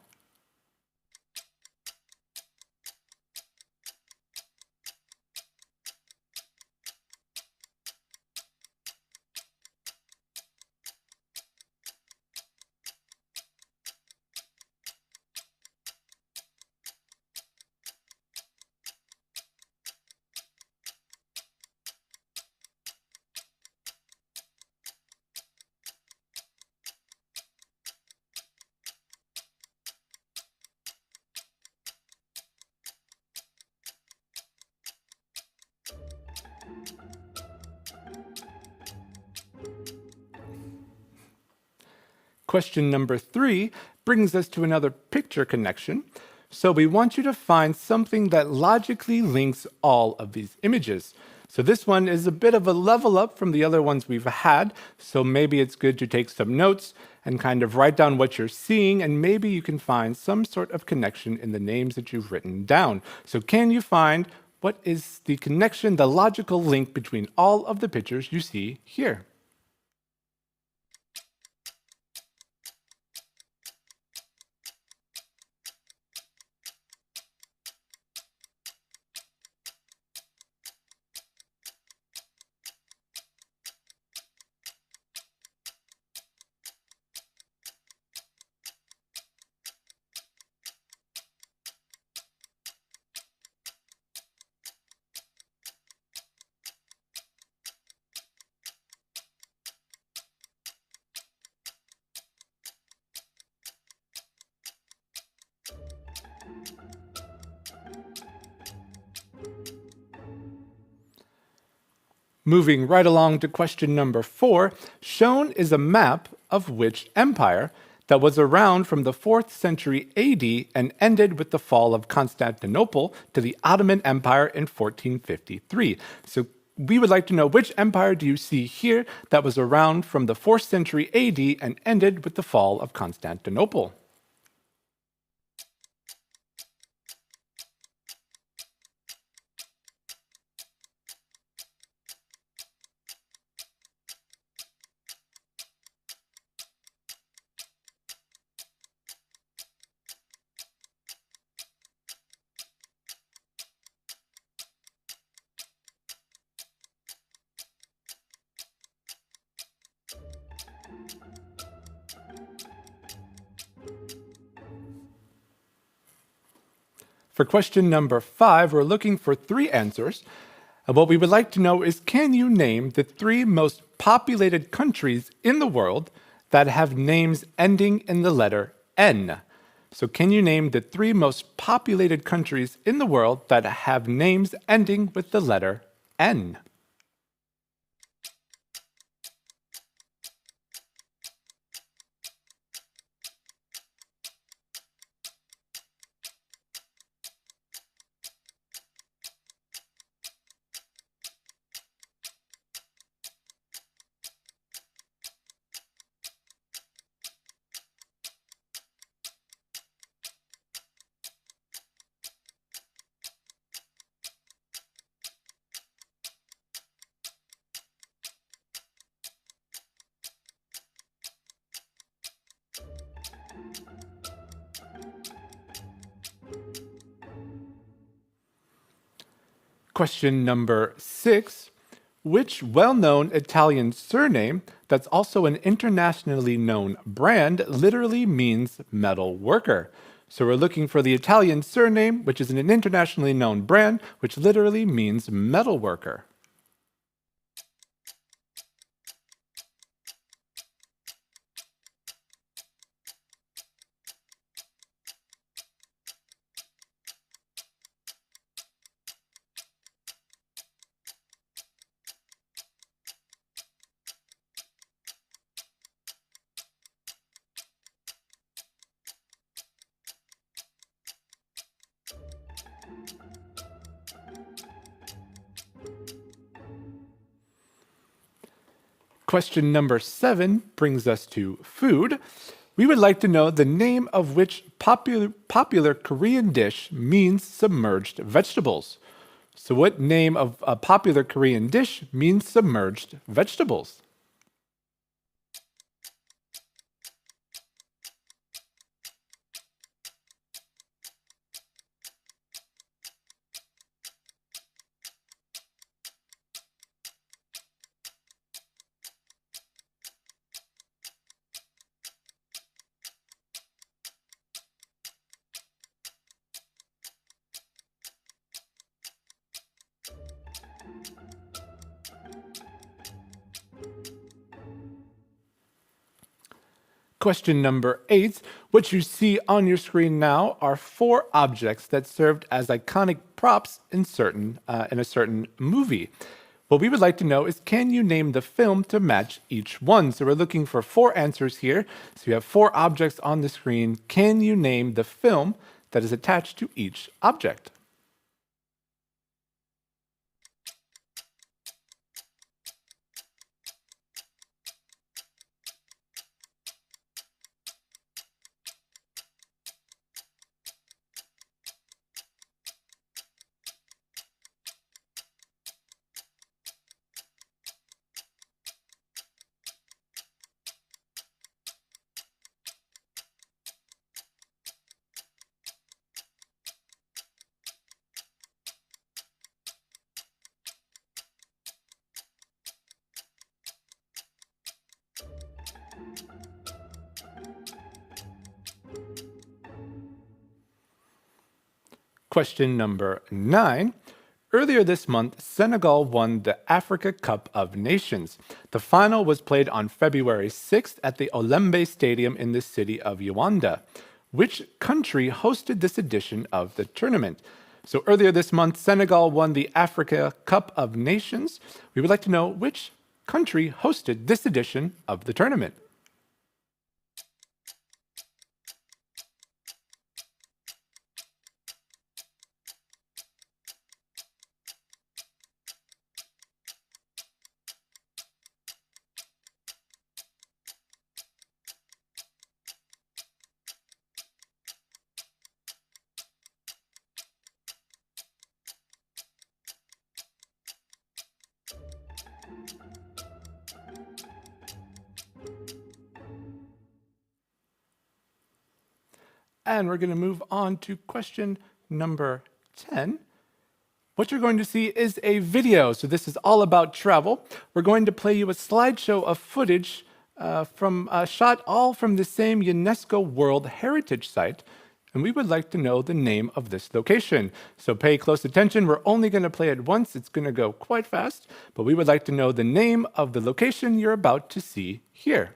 Question number 3 brings us to another picture connection. So we want you to find something that logically links all of these images. So this one is a bit of a level up from the other ones we've had. So maybe it's good to take some notes and kind of write down what you're seeing, and maybe you can find some sort of connection in the names that you've written down. So can you find what is the connection, the logical link between all of the pictures you see here? Moving right along to question number 4, shown is a map of which empire that was around from the 4th century AD and ended with the fall of Constantinople to the Ottoman Empire in 1453. So we would like to know, which empire do you see here that was around from the 4th century AD and ended with the fall of Constantinople? For question number 5, we're looking for 3 answers. And what we would like to know is, can you name the 3 most populated countries in the world that have names ending in the letter N? So can you name the 3 most populated countries in the world that have names ending with the letter N? Question number 6. Which well-known Italian surname that's also an internationally known brand literally means metal worker? So we're looking for the Italian surname, which is an internationally known brand, which literally means metal worker. Question number 7 brings us to food. We would like to know the name of which popular Korean dish means submerged vegetables. So what name of a popular Korean dish means submerged vegetables? Question number 8. What you see on your screen now are 4 objects that served as iconic props in a certain movie. What we would like to know is, can you name the film to match each one? So we're looking for 4 answers here. So you have 4 objects on the screen. Can you name the film that is attached to each object? Question number 9. Earlier this month, Senegal won the Africa Cup of Nations. The final was played on February 6th at the Olembe Stadium in the city of Yaoundé. Which country hosted this edition of the tournament? So earlier this month, Senegal won the Africa Cup of Nations. We would like to know which country hosted this edition of the tournament. And we're going to move on to question number 10. What you're going to see is a video. So this is all about travel. We're going to play you a slideshow of footage shot all from the same UNESCO World Heritage Site. And we would like to know the name of this location. So pay close attention. We're only going to play it once. It's going to go quite fast. But we would like to know the name of the location you're about to see here.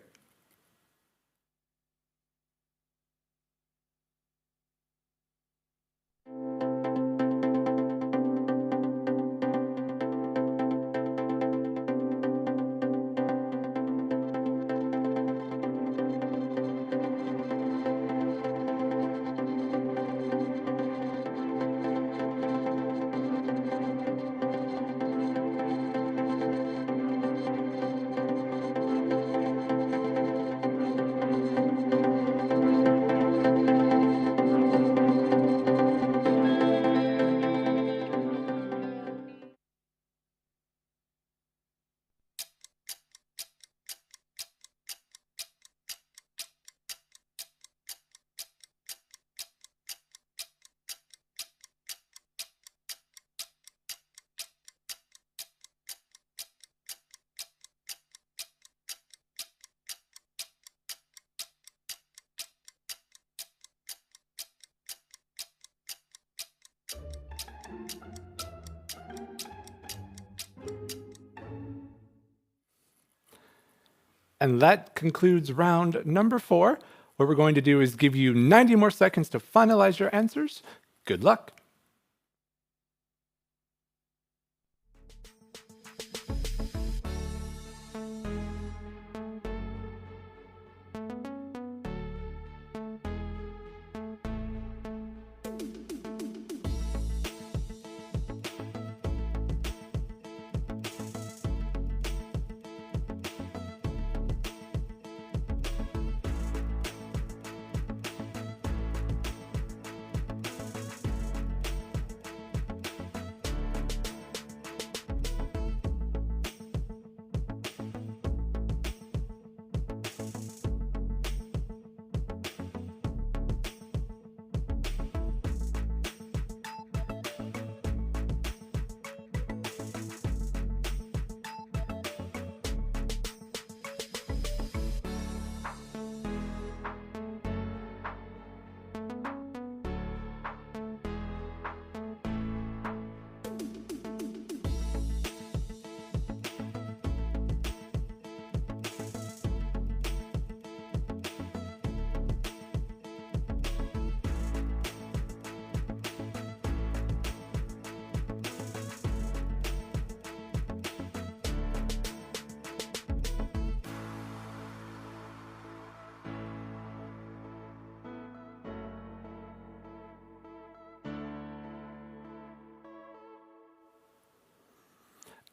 And that concludes round number 4. What we're going to do is give you 90 more seconds to finalize your answers. Good luck.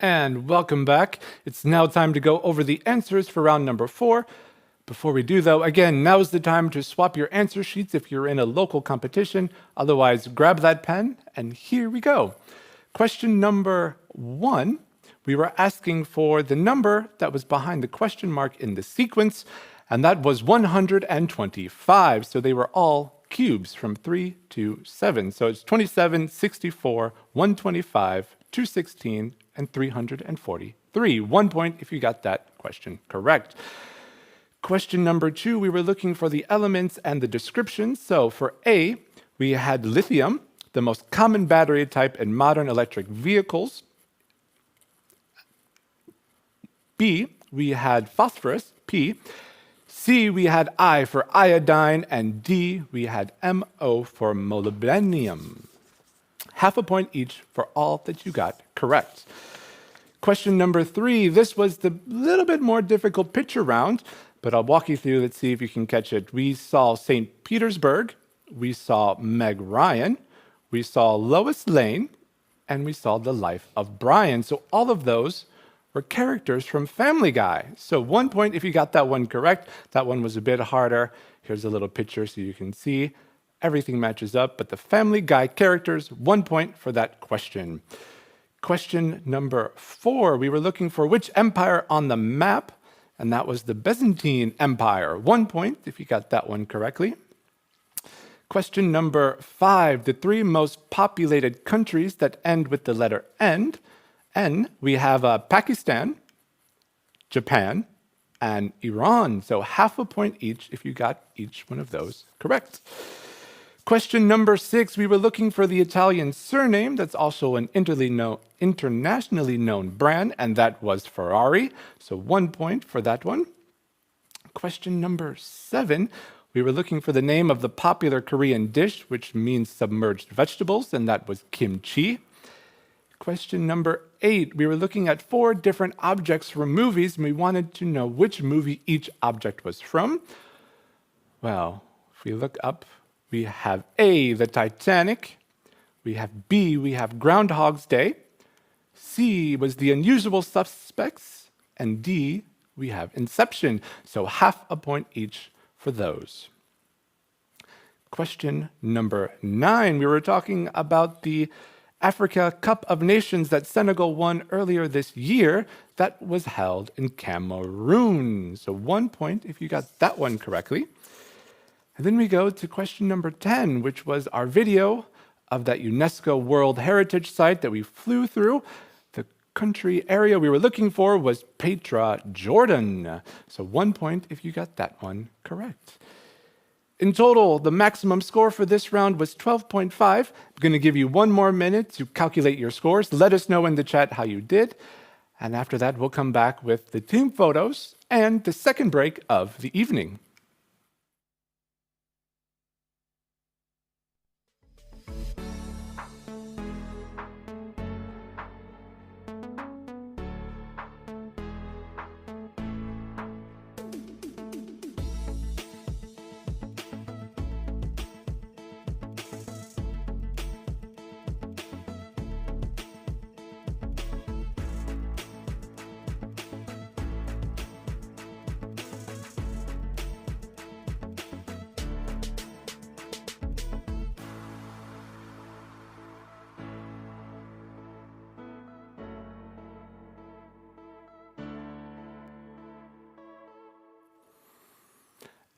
And welcome back. It's now time to go over the answers for round number 4. Before we do, though, again, now's the time to swap your answer sheets if you're in a local competition. Otherwise, grab that pen, and here we go. Question number 1, we were asking for the number that was behind the question mark in the sequence, and that was 125. So they were all cubes from 3 to 7. So it's 27, 64, 125, 216, and 343. 1 point if you got that question correct. Question number 2, we were looking for the elements and the descriptions. So for A, we had lithium, the most common battery type in modern electric vehicles. B, we had phosphorus, P. C, we had I for iodine, and D, we had MO for molybdenum. Half a point each for all that you got correct. Question number 3, this was the little bit more difficult picture round, but I'll walk you through. Let's see if you can catch it. We saw St. Petersburg, we saw Meg Ryan, we saw Lois Lane, and we saw The Life of Brian. So all of those were characters from Family Guy. So 1 point if you got that one correct. That one was a bit harder. Here's a little picture so you can see. Everything matches up, but the Family Guy characters, 1 point for that question. Question number 4, we were looking for which empire on the map, and that was the Byzantine Empire. 1 point if you got that one correctly. Question number 5, the 3 most populated countries that end with the letter N, we have Pakistan, Japan, and Iran. So half a point each if you got each one of those correct. Question number 6, we were looking for the Italian surname that's also an internationally known brand, and that was Ferrari. So 1 point for that one. Question number 7, we were looking for the name of the popular Korean dish, which means submerged vegetables, and that was kimchi. Question number 8, we were looking at 4 different objects from movies, and we wanted to know which movie each object was from. Well, if we look up, we have A, the Titanic. We have B, we have Groundhog's Day. C was The Unusual Suspects. And D, we have Inception. So half a point each for those. Question number 9, we were talking about the Africa Cup of Nations that Senegal won earlier this year. That was held in Cameroon. So 1 point if you got that one correctly. And then we go to question number 10, which was our video of that UNESCO World Heritage Site that we flew through. The country area we were looking for was Petra, Jordan. So 1 point if you got that one correct. In total, the maximum score for this round was 12.5. I'm going to give you 1 more minute to calculate your scores. Let us know in the chat how you did. And after that, we'll come back with the team photos and the second break of the evening.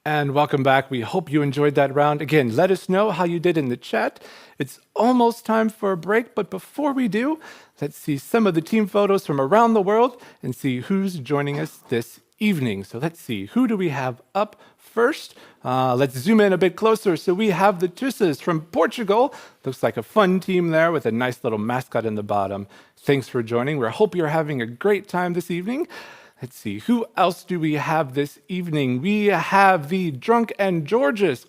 And welcome back. We hope you enjoyed that round. Again, let us know how you did in the chat. It's almost time for a break, but before we do, let's see some of the team photos from around the world and see who's joining us this evening. So let's see, who do we have up first? Let's zoom in a bit closer. So we have the Tussas from Portugal. Looks like a fun team there with a nice little mascot in the bottom. Thanks for joining. We hope you're having a great time this evening. Let's see, who else do we have this evening? We have the Drunk and Gorgeous.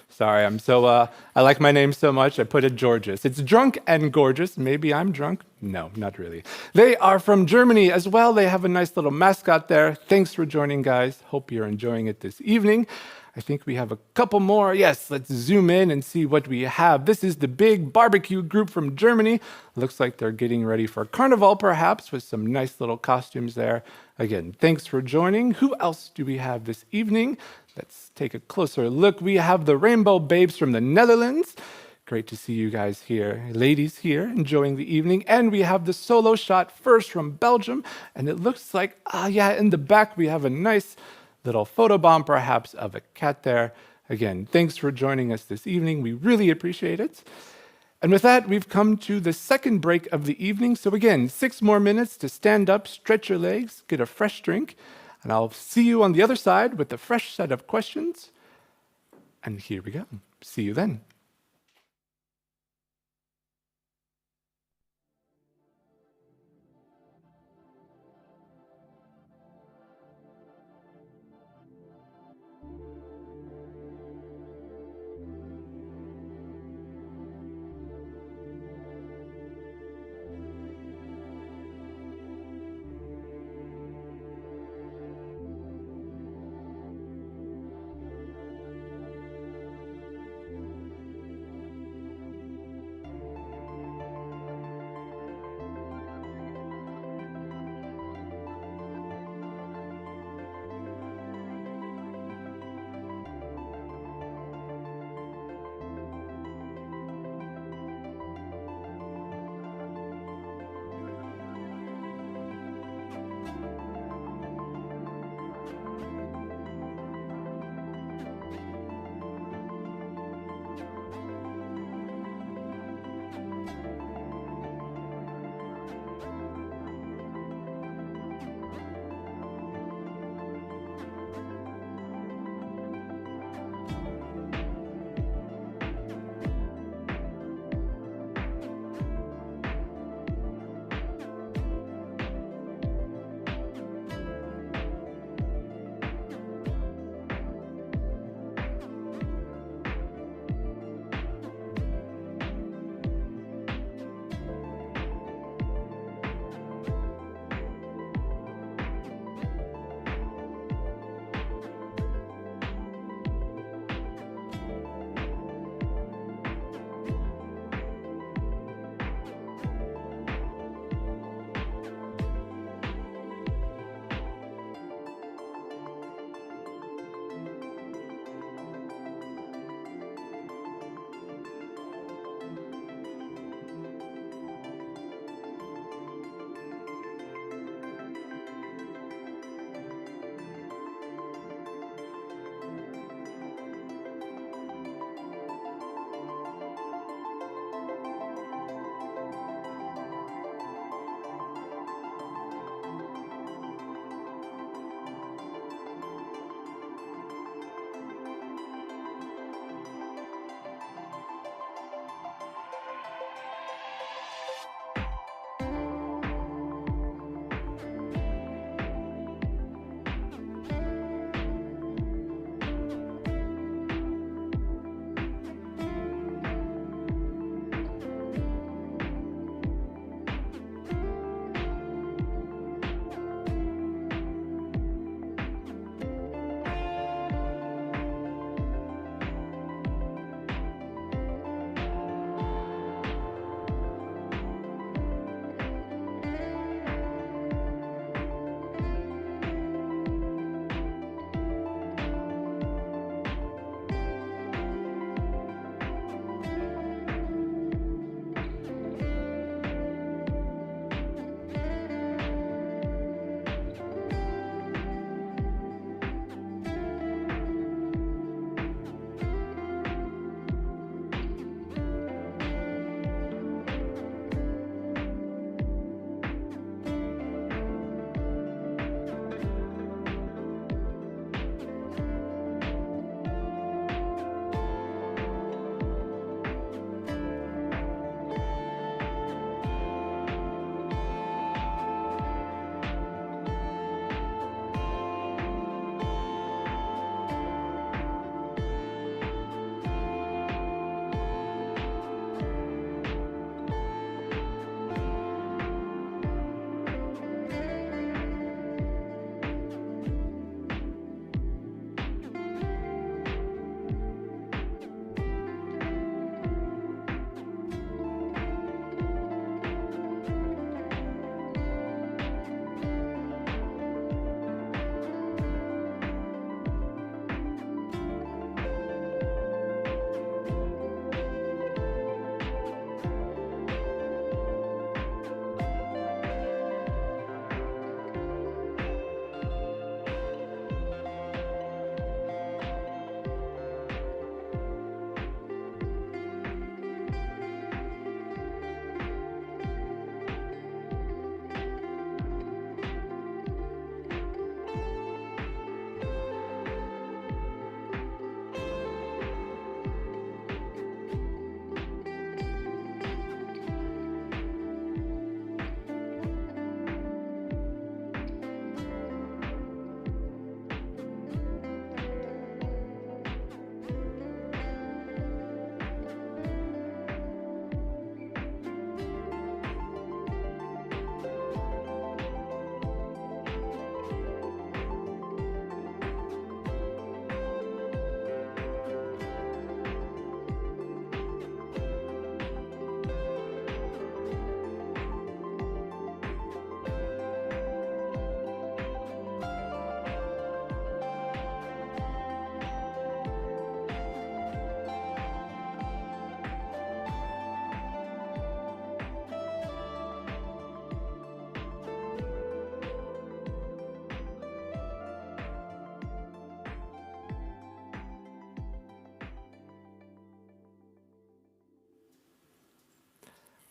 Sorry, I like my name so much, I put it Gorgeous. It's Drunk and Gorgeous. Maybe I'm drunk? No, not really. They are from Germany as well. They have a nice little mascot there. Thanks for joining, guys. Hope you're enjoying it this evening. I think we have a couple more. Yes, let's zoom in and see what we have. This is the big barbecue group from Germany. Looks like they're getting ready for Carnival, perhaps, with some nice little costumes there. Again, thanks for joining. Who else do we have this evening? Let's take a closer look. We have the Rainbow Babes from the Netherlands. Great to see you guys here, ladies here, enjoying the evening. And we have the solo shot first from Belgium. And it looks like, in the back we have a nice little photobomb, perhaps, of a cat there. Again, thanks for joining us this evening. We really appreciate it. And with that, we've come to the second break of the evening. So again, 6 more minutes to stand up, stretch your legs, get a fresh drink. And I'll see you on the other side with a fresh set of questions. And here we go. See you then.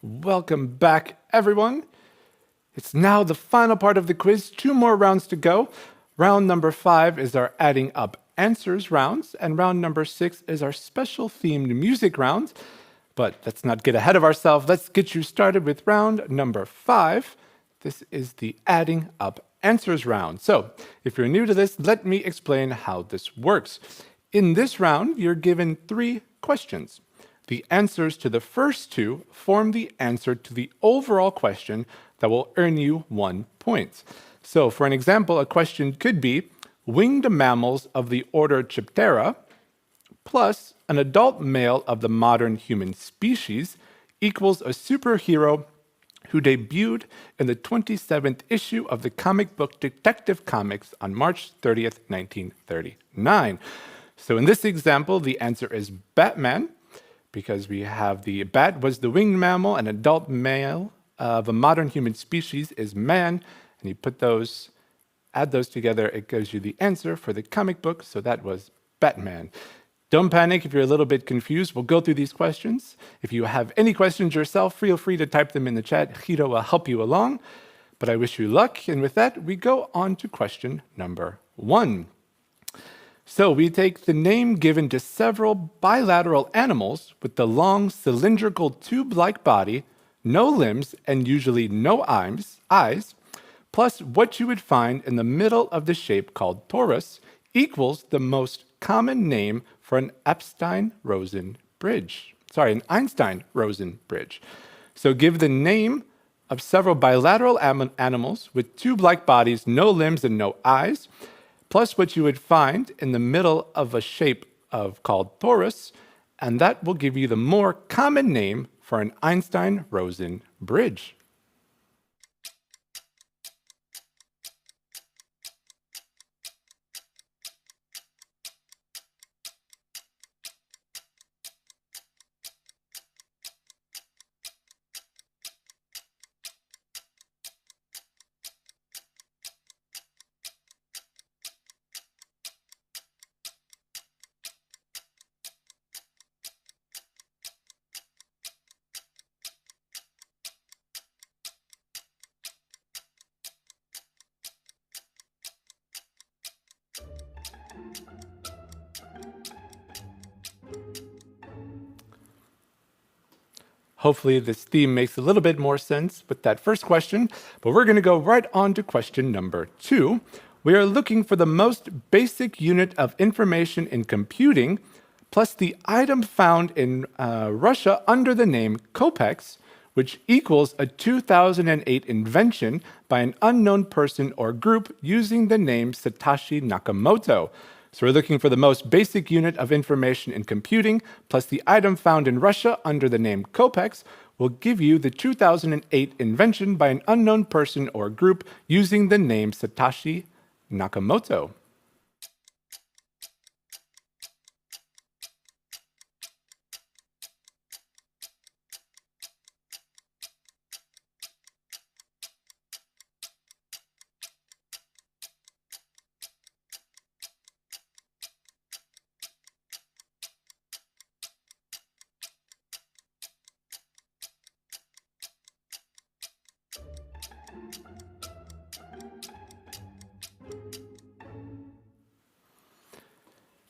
Welcome back, everyone. It's now the final part of the quiz. 2 more rounds to go. Round number 5 is our adding up answers rounds, and round number 6 is our special themed music round. But let's not get ahead of ourselves. Let's get you started with round number 5. This is the adding up answers round. So, if you're new to this, let me explain how this works. In this round, you're given 3 questions. The answers to the first 2 form the answer to the overall question that will earn you 1 point. So, for an example, a question could be winged mammals of the order Chiptera plus an adult male of the modern human species equals a superhero who debuted in the 27th issue of the comic book Detective Comics on March 30th, 1939. So in this example, the answer is Batman, because we have the bat was the winged mammal, and adult male of a modern human species is man, and you add those together, it gives you the answer for the comic book, so that was Batman. Don't panic if you're a little bit confused. We'll go through these questions. If you have any questions yourself, feel free to type them in the chat. Hiro will help you along. But I wish you luck. And with that, we go on to question number 1. So we take the name given to several bilateral animals with the long cylindrical tube-like body, no limbs, and usually no eyes, plus what you would find in the middle of the shape called torus, equals the most common name for an Einstein-Rosen bridge. So give the name of several bilateral animals with tube-like bodies, no limbs, and no eyes, plus what you would find in the middle of a shape called torus, and that will give you the more common name for an Einstein-Rosen bridge. Hopefully this theme makes a little bit more sense with that first question, but we're going to go right on to question number 2. We are looking for the most basic unit of information in computing, plus the item found in Russia under the name kopecks, which equals a 2008 invention by an unknown person or group using the name Satoshi Nakamoto. So we're looking for the most basic unit of information in computing, plus the item found in Russia under the name kopecks will give you the 2008 invention by an unknown person or group using the name Satoshi Nakamoto.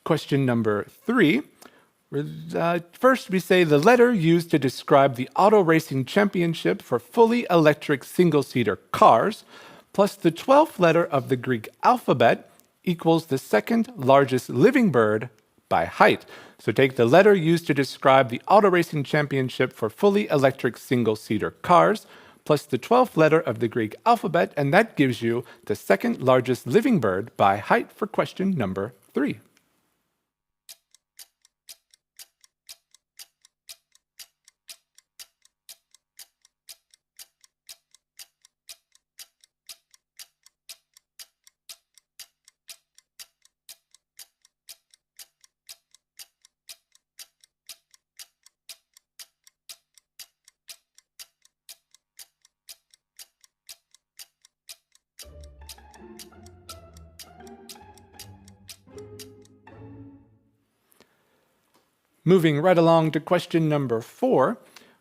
Question number 3. First, we say the letter used to describe the auto racing championship for fully electric single-seater cars, plus the 12th letter of the Greek alphabet equals the second largest living bird by height. So take the letter used to describe the auto racing championship for fully electric single-seater cars, plus the 12th letter of the Greek alphabet, and that gives you the second largest living bird by height for question number 3. Moving right along to question number 4,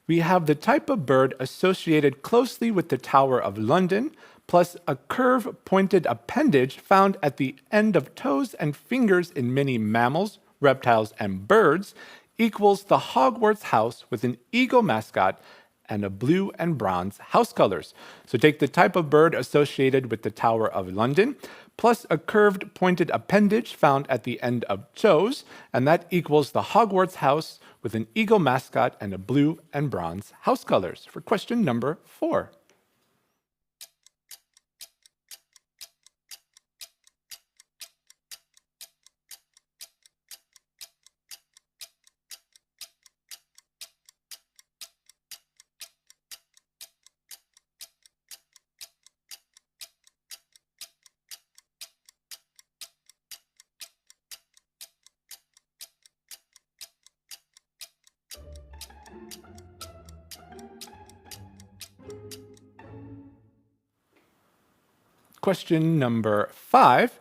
we have the type of bird associated closely with the Tower of London, plus a curve-pointed appendage found at the end of toes and fingers in many mammals, reptiles, and birds, equals the Hogwarts house with an eagle mascot and a blue and bronze house colors. So take the type of bird associated with the Tower of London, plus a curved pointed appendage found at the end of toes, and that equals the Hogwarts house with an eagle mascot and a blue and bronze house colors for question number 4. Question number 5.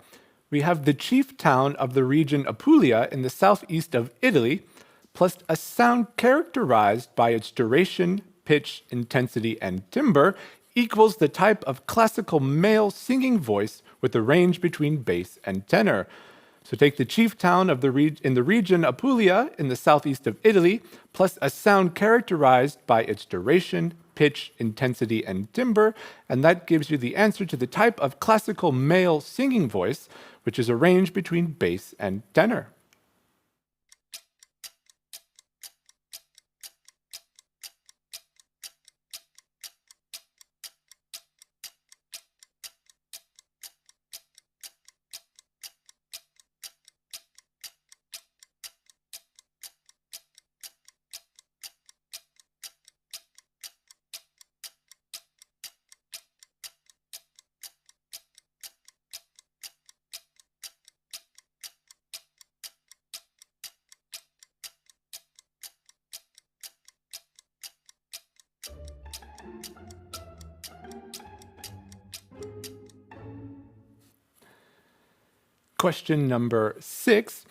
We have the chief town of the region Apulia in the southeast of Italy, plus a sound characterized by its duration, pitch, intensity, and timbre, equals the type of classical male singing voice with a range between bass and tenor. So take the chief town of in the region Apulia in the southeast of Italy, plus a sound characterized by its duration, pitch, intensity, and timbre, and that gives you the answer to the type of classical male singing voice, which is a range between bass and tenor. Question number 6.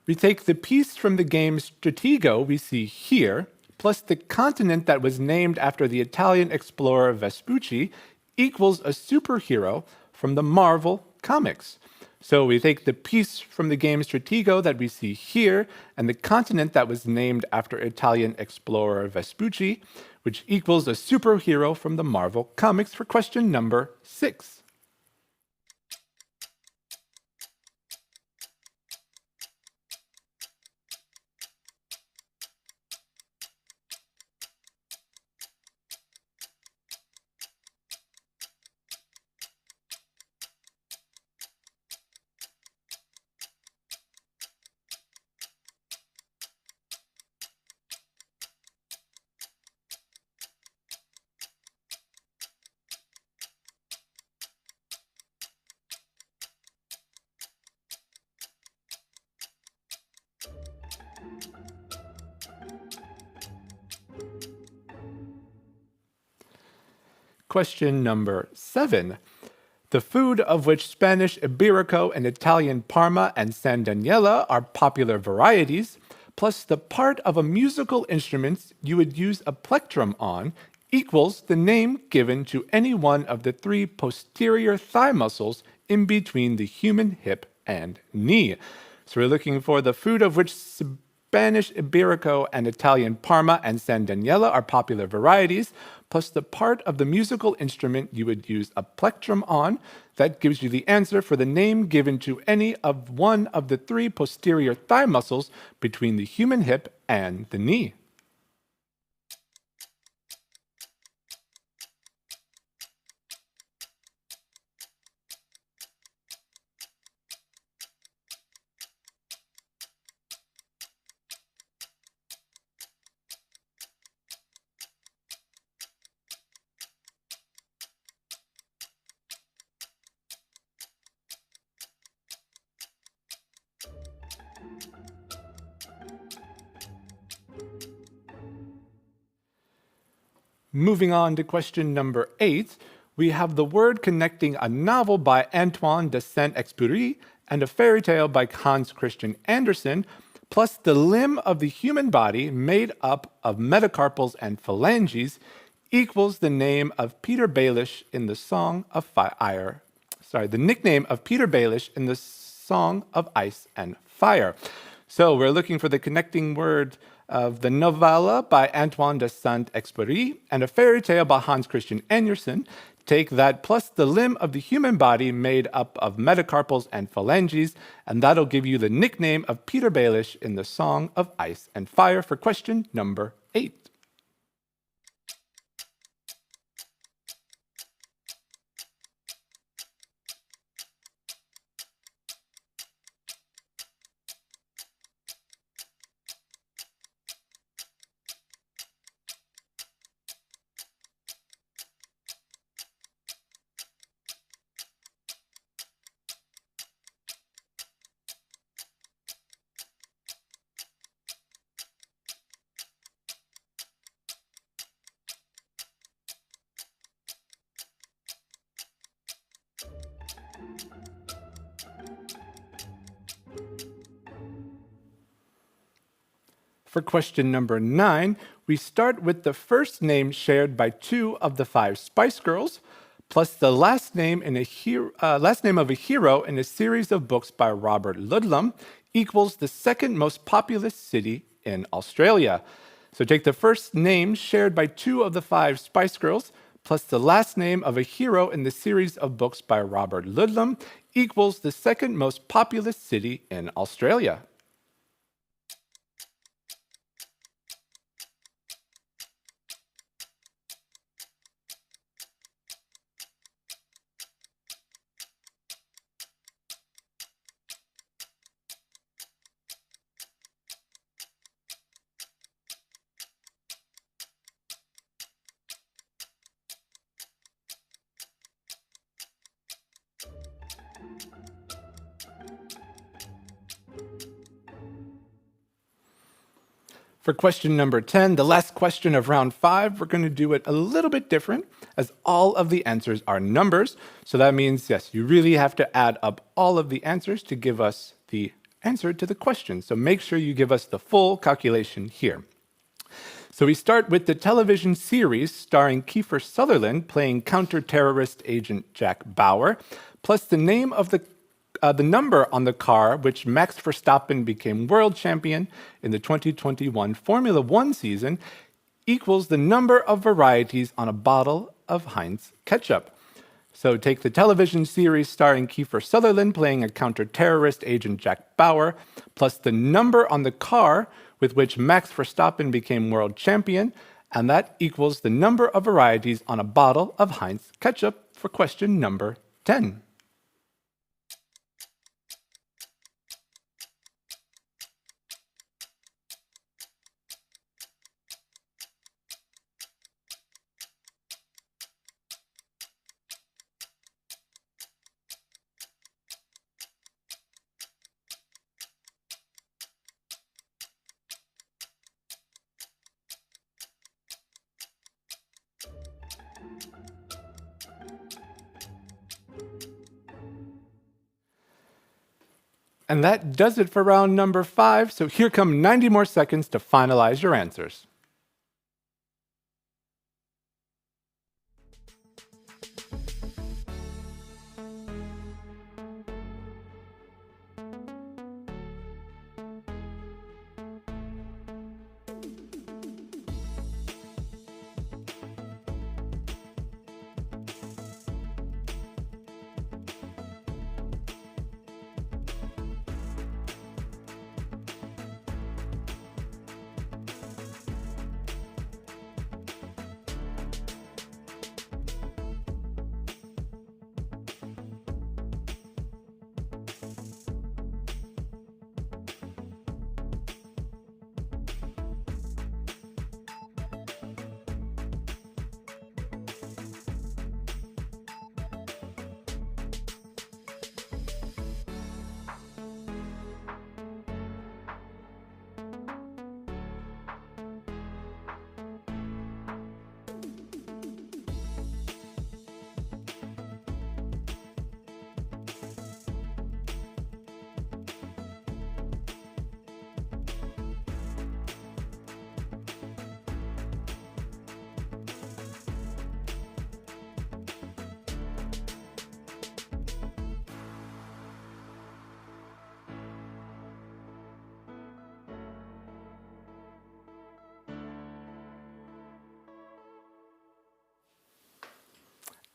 We take the piece from the game Stratego we see here, plus the continent that was named after the Italian explorer Vespucci, equals a superhero from the Marvel comics. So we take the piece from the game Stratego that we see here, and the continent that was named after Italian explorer Vespucci, which equals a superhero from the Marvel comics for question number 6. Question number 7. The food of which Spanish Iberico and Italian Parma and San Daniele are popular varieties, plus the part of a musical instrument you would use a plectrum on, equals the name given to any one of the 3 posterior thigh muscles in between the human hip and knee. So we're looking for the food of which Spanish Iberico and Italian Parma and San Daniele are popular varieties, plus the part of the musical instrument you would use a plectrum on. That gives you the answer for the name given to any of one of the 3 posterior thigh muscles between the human hip and the knee. Moving on to question number 8, we have the word connecting a novel by Antoine de Saint-Exupéry and a fairy tale by Hans Christian Andersen, plus the limb of the human body made up of metacarpals and phalanges equals the name of Peter Baelish in the Song of Fire. The nickname of Peter Baelish in the Song of Ice and Fire. So we're looking for the connecting word of the novella by Antoine de Saint-Exupéry and a fairy tale by Hans Christian Andersen. Take that plus the limb of the human body made up of metacarpals and phalanges, and that'll give you the nickname of Peter Baelish in the Song of Ice and Fire for question number 8. For question number 9, we start with the first name shared by 2 of the 5 Spice Girls, plus the last name of a hero in a series of books by Robert Ludlum equals the second most populous city in Australia. So take the first name shared by 2 of the 5 Spice Girls, plus the last name of a hero in the series of books by Robert Ludlum equals the second most populous city in Australia. For question number 10, the last question of round 5, we're going to do it a little bit different as all of the answers are numbers. So that means, yes, you really have to add up all of the answers to give us the answer to the question. So make sure you give us the full calculation here. So we start with the television series starring Kiefer Sutherland playing counter-terrorist agent Jack Bauer, plus the name of the number on the car which Max Verstappen became world champion in the 2021 Formula One season equals the number of varieties on a bottle of Heinz ketchup. So take the television series starring Kiefer Sutherland playing a counter-terrorist agent Jack Bauer, plus the number on the car with which Max Verstappen became world champion, and that equals the number of varieties on a bottle of Heinz ketchup for question number 10. And that does it for round number 5. So here come 90 more seconds to finalize your answers.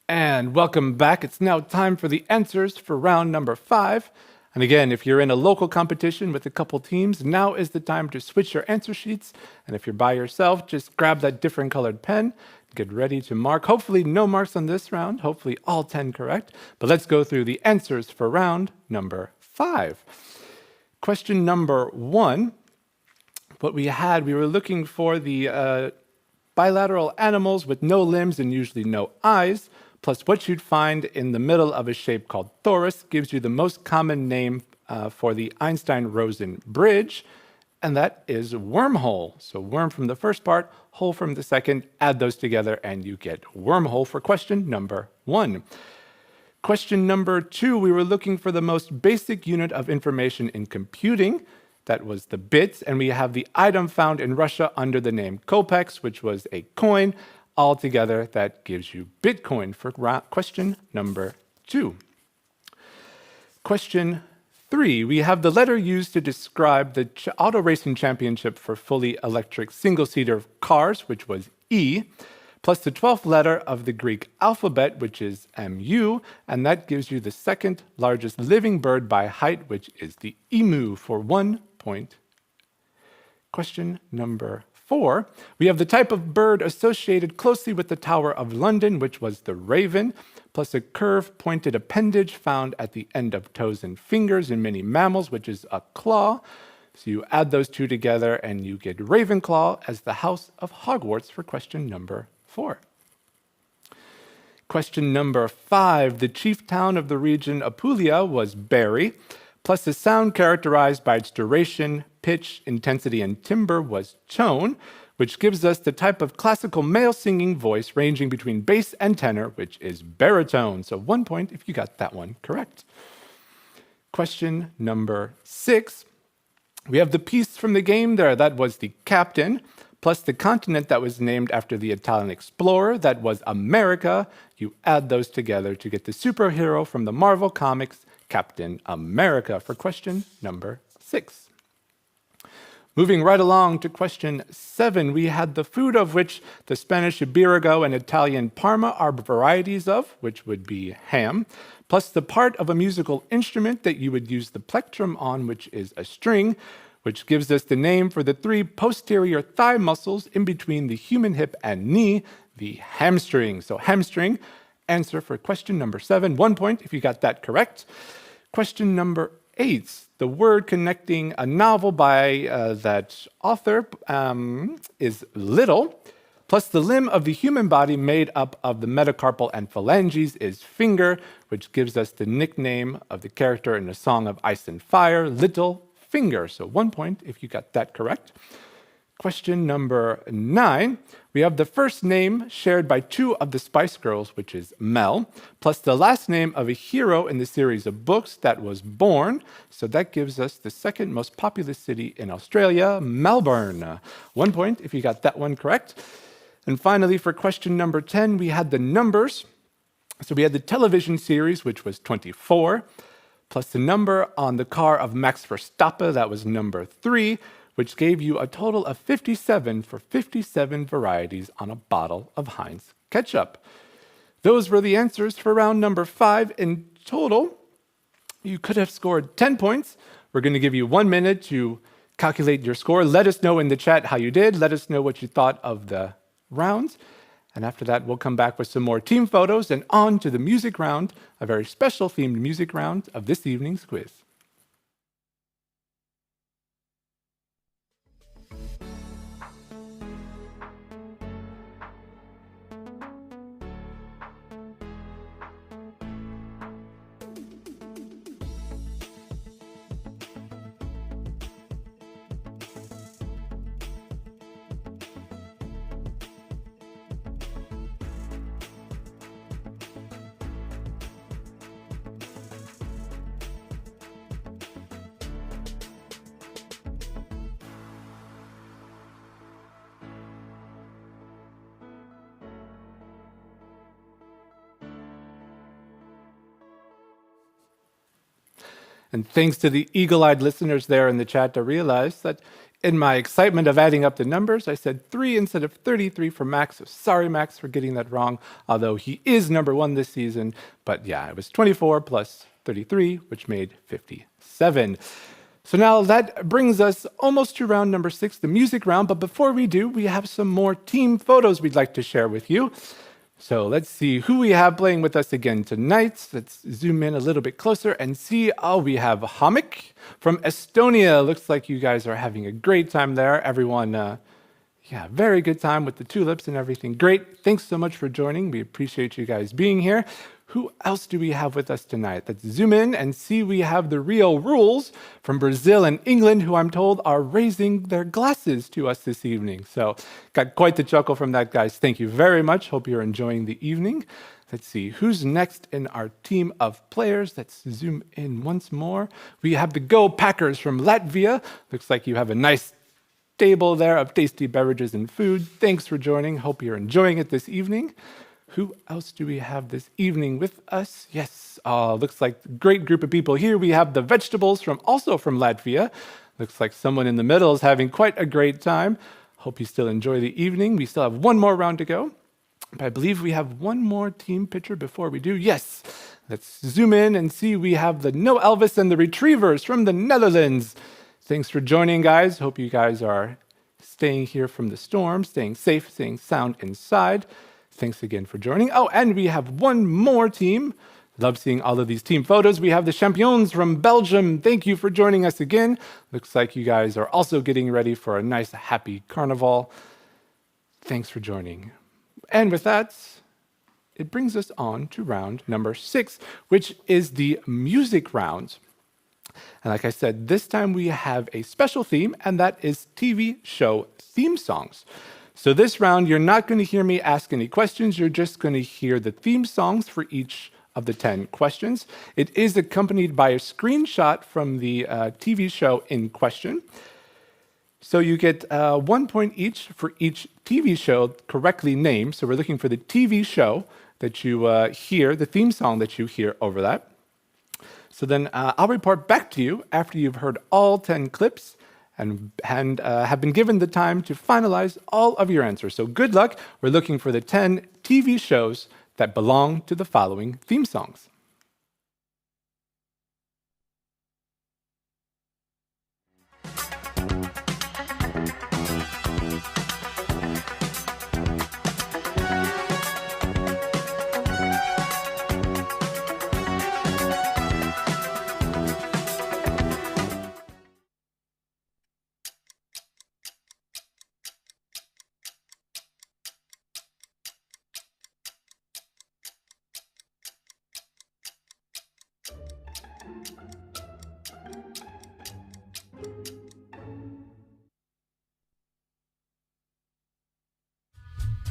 And welcome back. It's now time for the answers for round number 5. And again, if you're in a local competition with a couple teams, now is the time to switch your answer sheets. And if you're by yourself, just grab that different colored pen, get ready to mark. Hopefully no marks on this round, hopefully all 10 correct. But let's go through the answers for round number 5. Question number 1, what we were looking for the bilateral animals with no limbs and usually no eyes, plus what you'd find in the middle of a shape called torus gives you the most common name for the Einstein-Rosen bridge, and that is wormhole. So worm from the first part, hole from the second, add those together and you get wormhole for question number 1. Question number 2, we were looking for the most basic unit of information in computing. That was the bits, and we have the item found in Russia under the name kopecks, which was a coin. Altogether, that gives you Bitcoin for question number 2. Question 3, we have the letter used to describe the auto racing championship for fully electric single-seater cars, which was E, plus the 12th letter of the Greek alphabet, which is Mu, and that gives you the second largest living bird by height, which is the emu, for 1 point. Question number 4, we have the type of bird associated closely with the Tower of London, which was the raven, plus a curved pointed appendage found at the end of toes and fingers in many mammals, which is a claw. So you add those two together and you get Ravenclaw as the House of Hogwarts for question number 4. Question number 5, the chief town of the region Apulia was Bari, plus the sound characterized by its duration, pitch, intensity, and timbre was tone, which gives us the type of classical male singing voice ranging between bass and tenor, which is baritone. So 1 point if you got that one correct. Question number 6, we have the piece from the game there, that was the captain, plus the continent that was named after the Italian explorer, that was America. You add those together to get the superhero from the Marvel Comics, Captain America, for question number 6. Moving right along to question 7, we had the food of which the Spanish Iberico and Italian Parma are varieties of, which would be ham, plus the part of a musical instrument that you would use the plectrum on, which is a string, which gives us the name for the 3 posterior thigh muscles in between the human hip and knee, the hamstring. So hamstring, answer for question number 7, 1 point if you got that correct. Question number 8, the word connecting a novel by that author is little, plus the limb of the human body made up of the metacarpal and phalanges is finger, which gives us the nickname of the character in the Song of Ice and Fire, Little Finger. So 1 point if you got that correct. Question number 9, we have the first name shared by 2 of the Spice Girls, which is Mel, plus the last name of a hero in the series of books, that was Born. So that gives us the second most populous city in Australia, Melbourne. 1 point if you got that one correct. And finally, for question number 10, we had the numbers. So we had the television series, which was 24, plus the number on the car of Max Verstappen, that was number 3, which gave you a total of 57 for 57 varieties on a bottle of Heinz ketchup. Those were the answers for round number 5. In total, you could have scored 10 points. We're going to give you 1 minute to calculate your score. Let us know in the chat how you did. Let us know what you thought of the rounds. And after that, we'll come back with some more team photos and on to the music round, a very special themed music round of this evening's quiz. And thanks to the eagle-eyed listeners there in the chat, I realized that In my excitement of adding up the numbers, I said 3 instead of 33 for Max. So sorry, Max, for getting that wrong, although he is number 1 this season. But yeah, it was 24 plus 33, which made 57. So now that brings us almost to round number 6, the music round. But before we do, we have some more team photos we'd like to share with you. So let's see who we have playing with us again tonight. Let's zoom in a little bit closer and see. Oh, we have Hamik from Estonia. Looks like you guys are having a great time there. Everyone, very good time with the tulips and everything. Great. Thanks so much for joining. We appreciate you guys being here. Who else do we have with us tonight? Let's zoom in and see we have the Real Rules from Brazil and England, who I'm told are raising their glasses to us this evening. So got quite the chuckle from that, guys. Thank you very much. Hope you're enjoying the evening. Let's see who's next in our team of players. Let's zoom in once more. We have the Go Packers from Latvia. Looks like you have a nice table there of tasty beverages and food. Thanks for joining. Hope you're enjoying it this evening. Who else do we have this evening with us? Yes, looks like a great group of people here. We have the Vegetables also from Latvia. Looks like someone in the middle is having quite a great time. Hope you still enjoy the evening. We still have one more round to go. But I believe we have one more team picture before we do. Yes, let's zoom in and see we have the No Elvis and the Retrievers from the Netherlands. Thanks for joining, guys. Hope you guys are staying here from the storm, staying safe, staying sound inside. Thanks again for joining. Oh, and we have one more team. Love seeing all of these team photos. We have the Champions from Belgium. Thank you for joining us again. Looks like you guys are also getting ready for a nice, happy carnival. Thanks for joining. And with that, it brings us on to round number 6, which is the music round. And like I said, this time we have a special theme, and that is TV show theme songs. So this round, you're not going to hear me ask any questions. You're just going to hear the theme songs for each of the 10 questions. It is accompanied by a screenshot from the TV show in question. So you get 1 point each for each TV show correctly named. So we're looking for the TV show that you hear, the theme song that you hear over that. So then I'll report back to you after you've heard all 10 clips and have been given the time to finalize all of your answers. So good luck. We're looking for the 10 TV shows that belong to the following theme songs.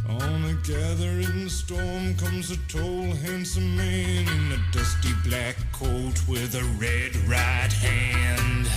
On a gathering storm comes a tall, handsome man in a dusty black coat with a red right hand.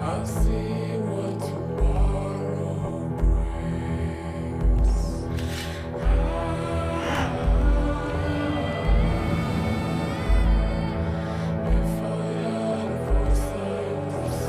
I'll see what tomorrow brings. If I had a voice I could sing.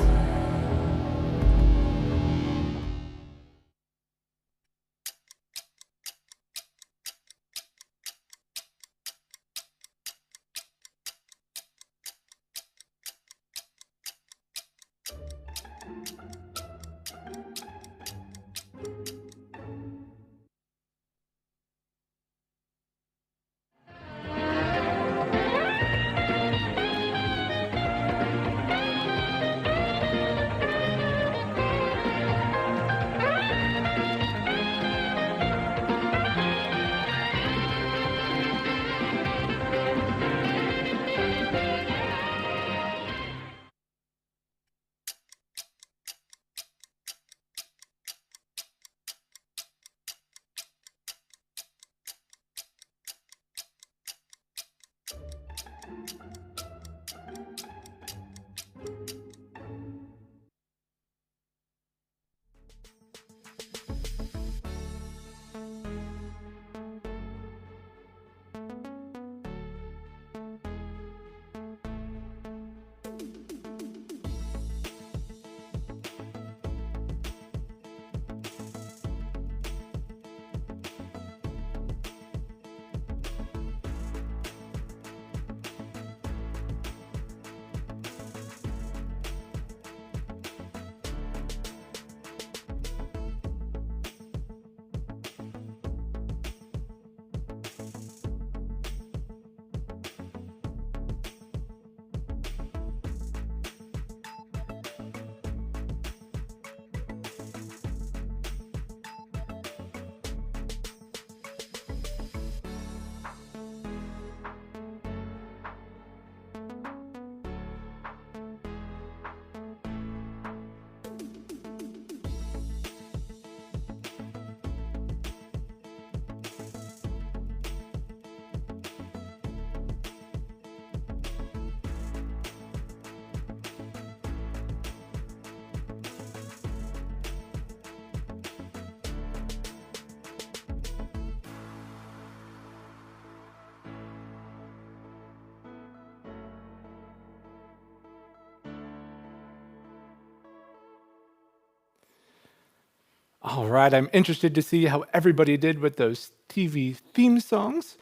All right, I'm interested to see how everybody did with those TV theme songs.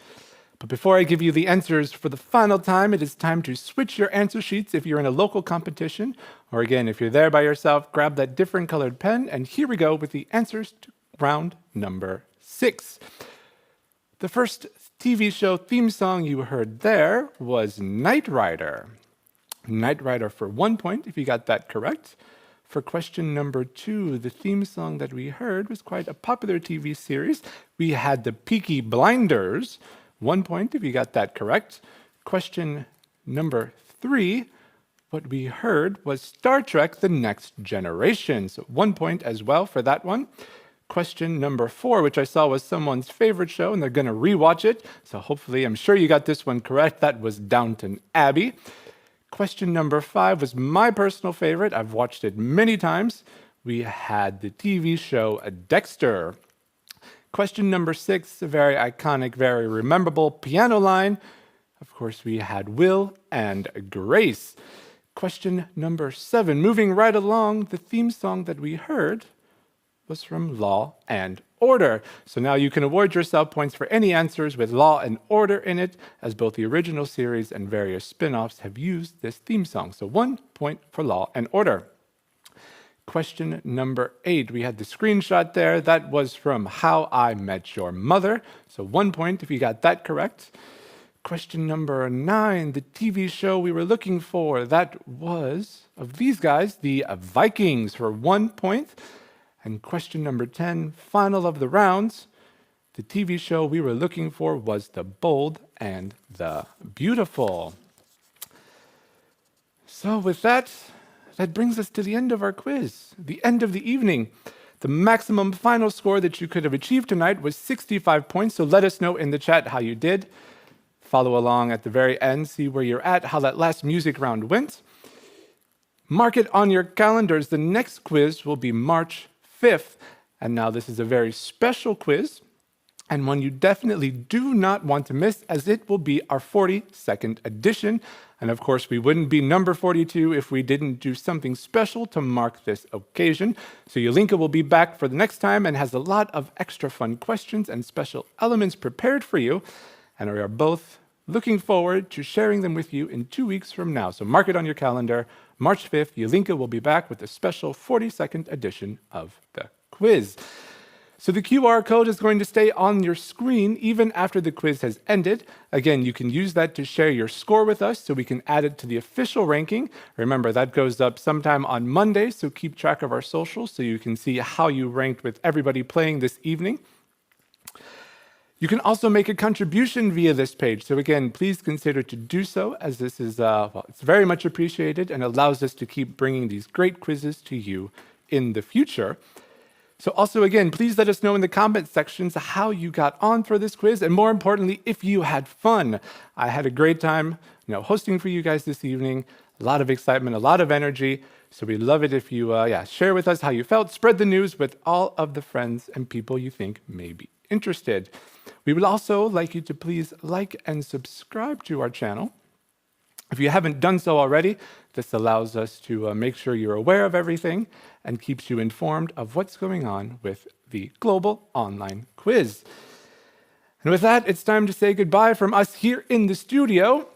But before I give you the answers for the final time, it is time to switch your answer sheets if you're in a local competition. Or again, if you're there by yourself, grab that different colored pen. And here we go with the answers to round number 6. The first TV show theme song you heard there was Knight Rider. Knight Rider for 1 point if you got that correct. For question number 2, the theme song that we heard was quite a popular TV series. We had the Peaky Blinders. 1 point if you got that correct. Question number 3, what we heard was Star Trek: The Next Generation. So 1 point as well for that one. Question number 4, which I saw was someone's favorite show, and they're going to rewatch it. So hopefully, I'm sure you got this one correct. That was Downton Abbey. Question number 5 was my personal favorite. I've watched it many times. We had the TV show Dexter. Question number 6, a very iconic, very rememberable piano line. Of course, we had Will and Grace. Question number 7, moving right along, the theme song that we heard was from Law and Order. So now you can award yourself points for any answers with Law and Order in it, as both the original series and various spin-offs have used this theme song. So 1 point for Law and Order. question number 8. We had the screenshot there. That was from How I Met Your Mother. So 1 point if you got that correct. Question number 9, the TV show we were looking for. That was, of these guys, the Vikings for 1 point. And question number 10, final of the rounds. The TV show we were looking for was The Bold and the Beautiful. So with that brings us to the end of our quiz, the end of the evening. The maximum final score that you could have achieved tonight was 65 points, so let us know in the chat how you did. Follow along at the very end, see where you're at, how that last music round went. Mark it on your calendars. The next quiz will be March 5th. And now this is a very special quiz, and one you definitely do not want to miss, as it will be our 42nd edition. And of course, we wouldn't be number 42 if we didn't do something special to mark this occasion. So Yolinka will be back for the next time and has a lot of extra fun questions and special elements prepared for you. And we are both looking forward to sharing them with you in 2 weeks from now. So mark it on your calendar. March 5th, Yolinka will be back with a special 42nd edition of the quiz. So the QR code is going to stay on your screen even after the quiz has ended. Again, you can use that to share your score with us so we can add it to the official ranking. Remember, that goes up sometime on Monday, so keep track of our socials so you can see how you ranked with everybody playing this evening. You can also make a contribution via this page. So again, please consider to do so, as this is it's very much appreciated and allows us to keep bringing these great quizzes to you in the future. So also, again, please let us know in the comment sections how you got on for this quiz, and more importantly, if you had fun. I had a great time, hosting for you guys this evening. A lot of excitement, a lot of energy. So we'd love it if you share with us how you felt. Spread the news with all of the friends and people you think may be interested. We would also like you to please like and subscribe to our channel. If you haven't done so already, this allows us to make sure you're aware of everything and keeps you informed of what's going on with the Global Online Quiz. And with that, it's time to say goodbye from us here in the studio.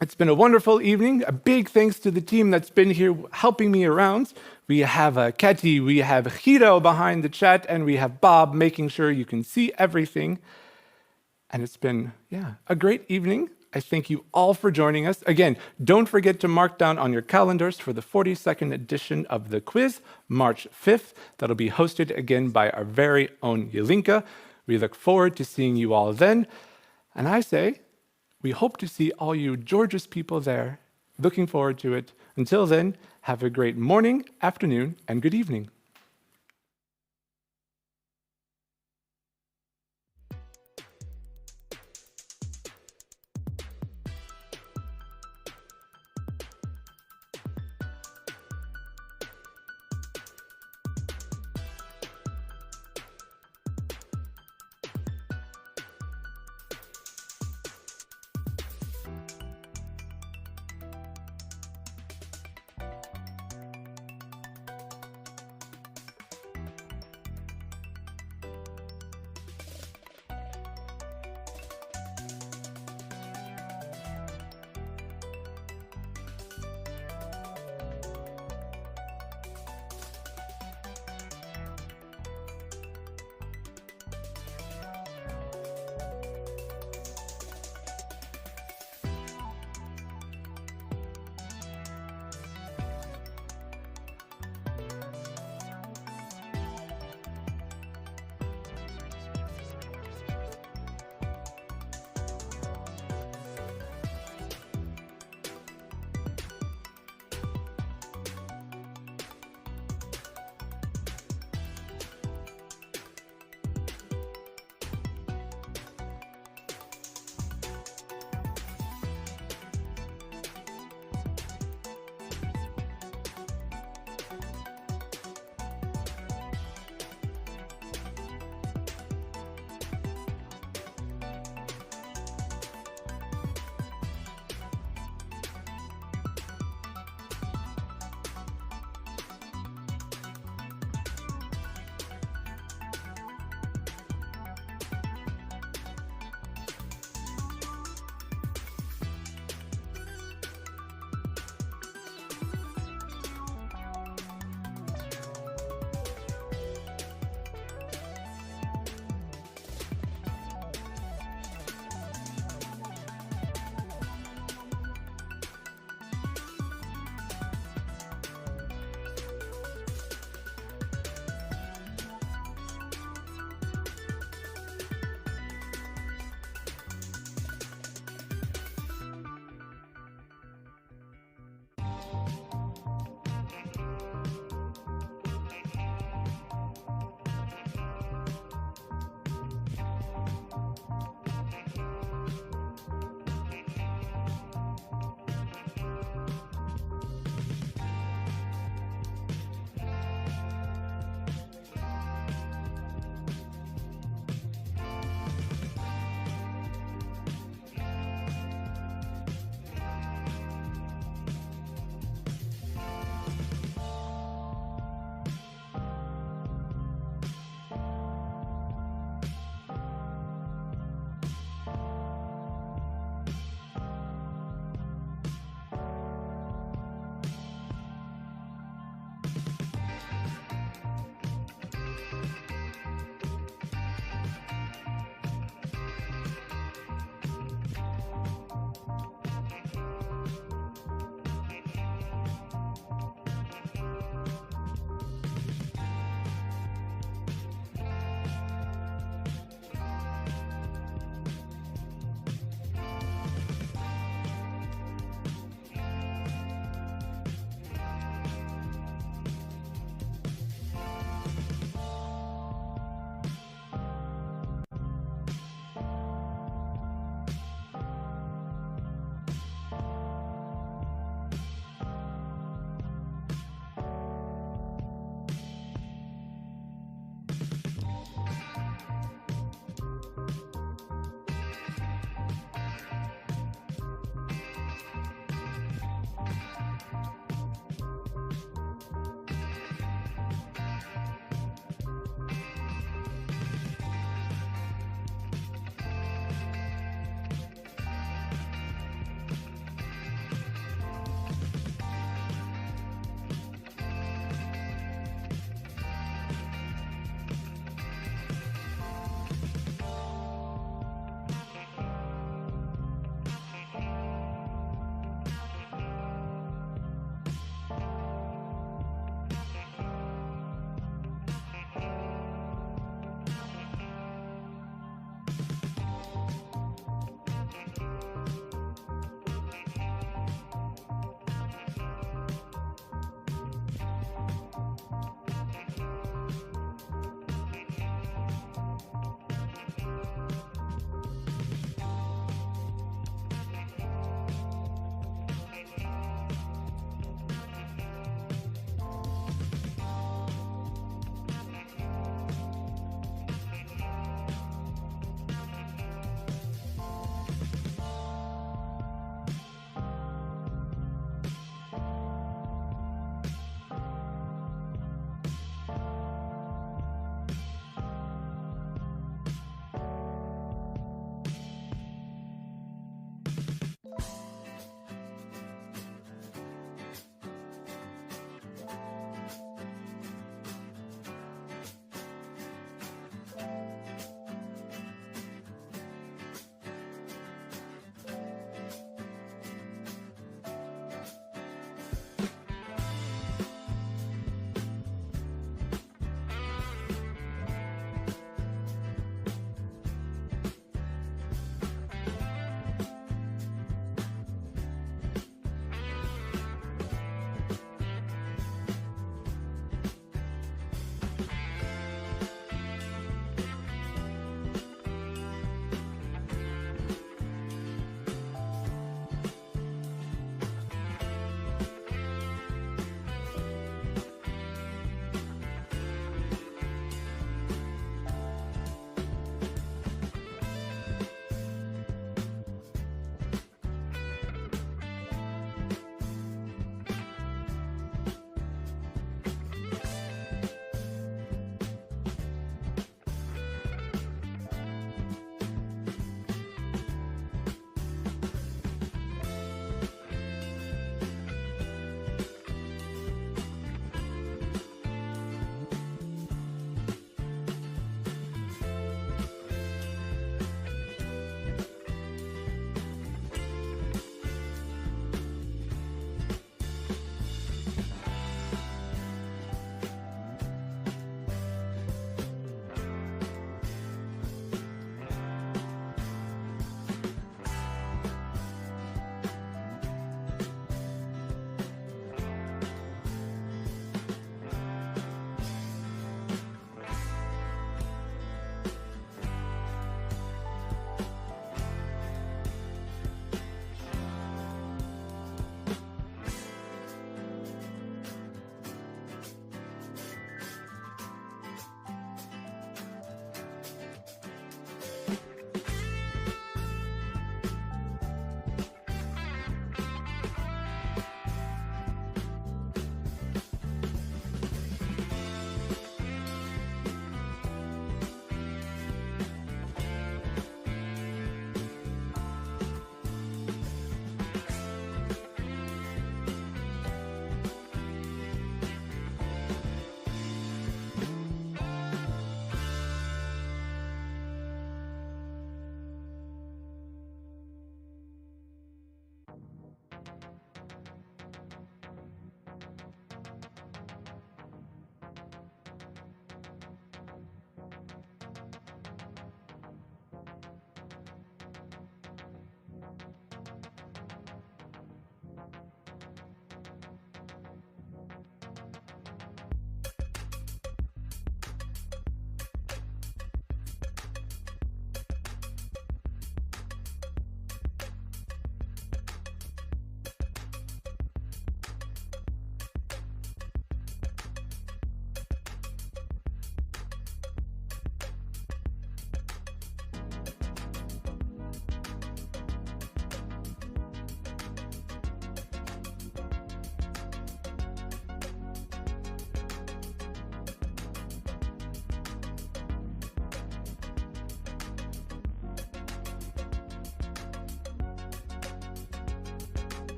It's been a wonderful evening. A big thanks to the team that's been here helping me around. We have Katy, we have Hiro behind the chat, and we have Bob making sure you can see everything. And it's been, a great evening. I thank you all for joining us. Again, don't forget to mark down on your calendars for the 42nd edition of the quiz, March 5th. That'll be hosted again by our very own Yolinka. We look forward to seeing you all then. And I say, we hope to see all you Georgia's people there. Looking forward to it. Until then, have a great morning, afternoon, and good evening.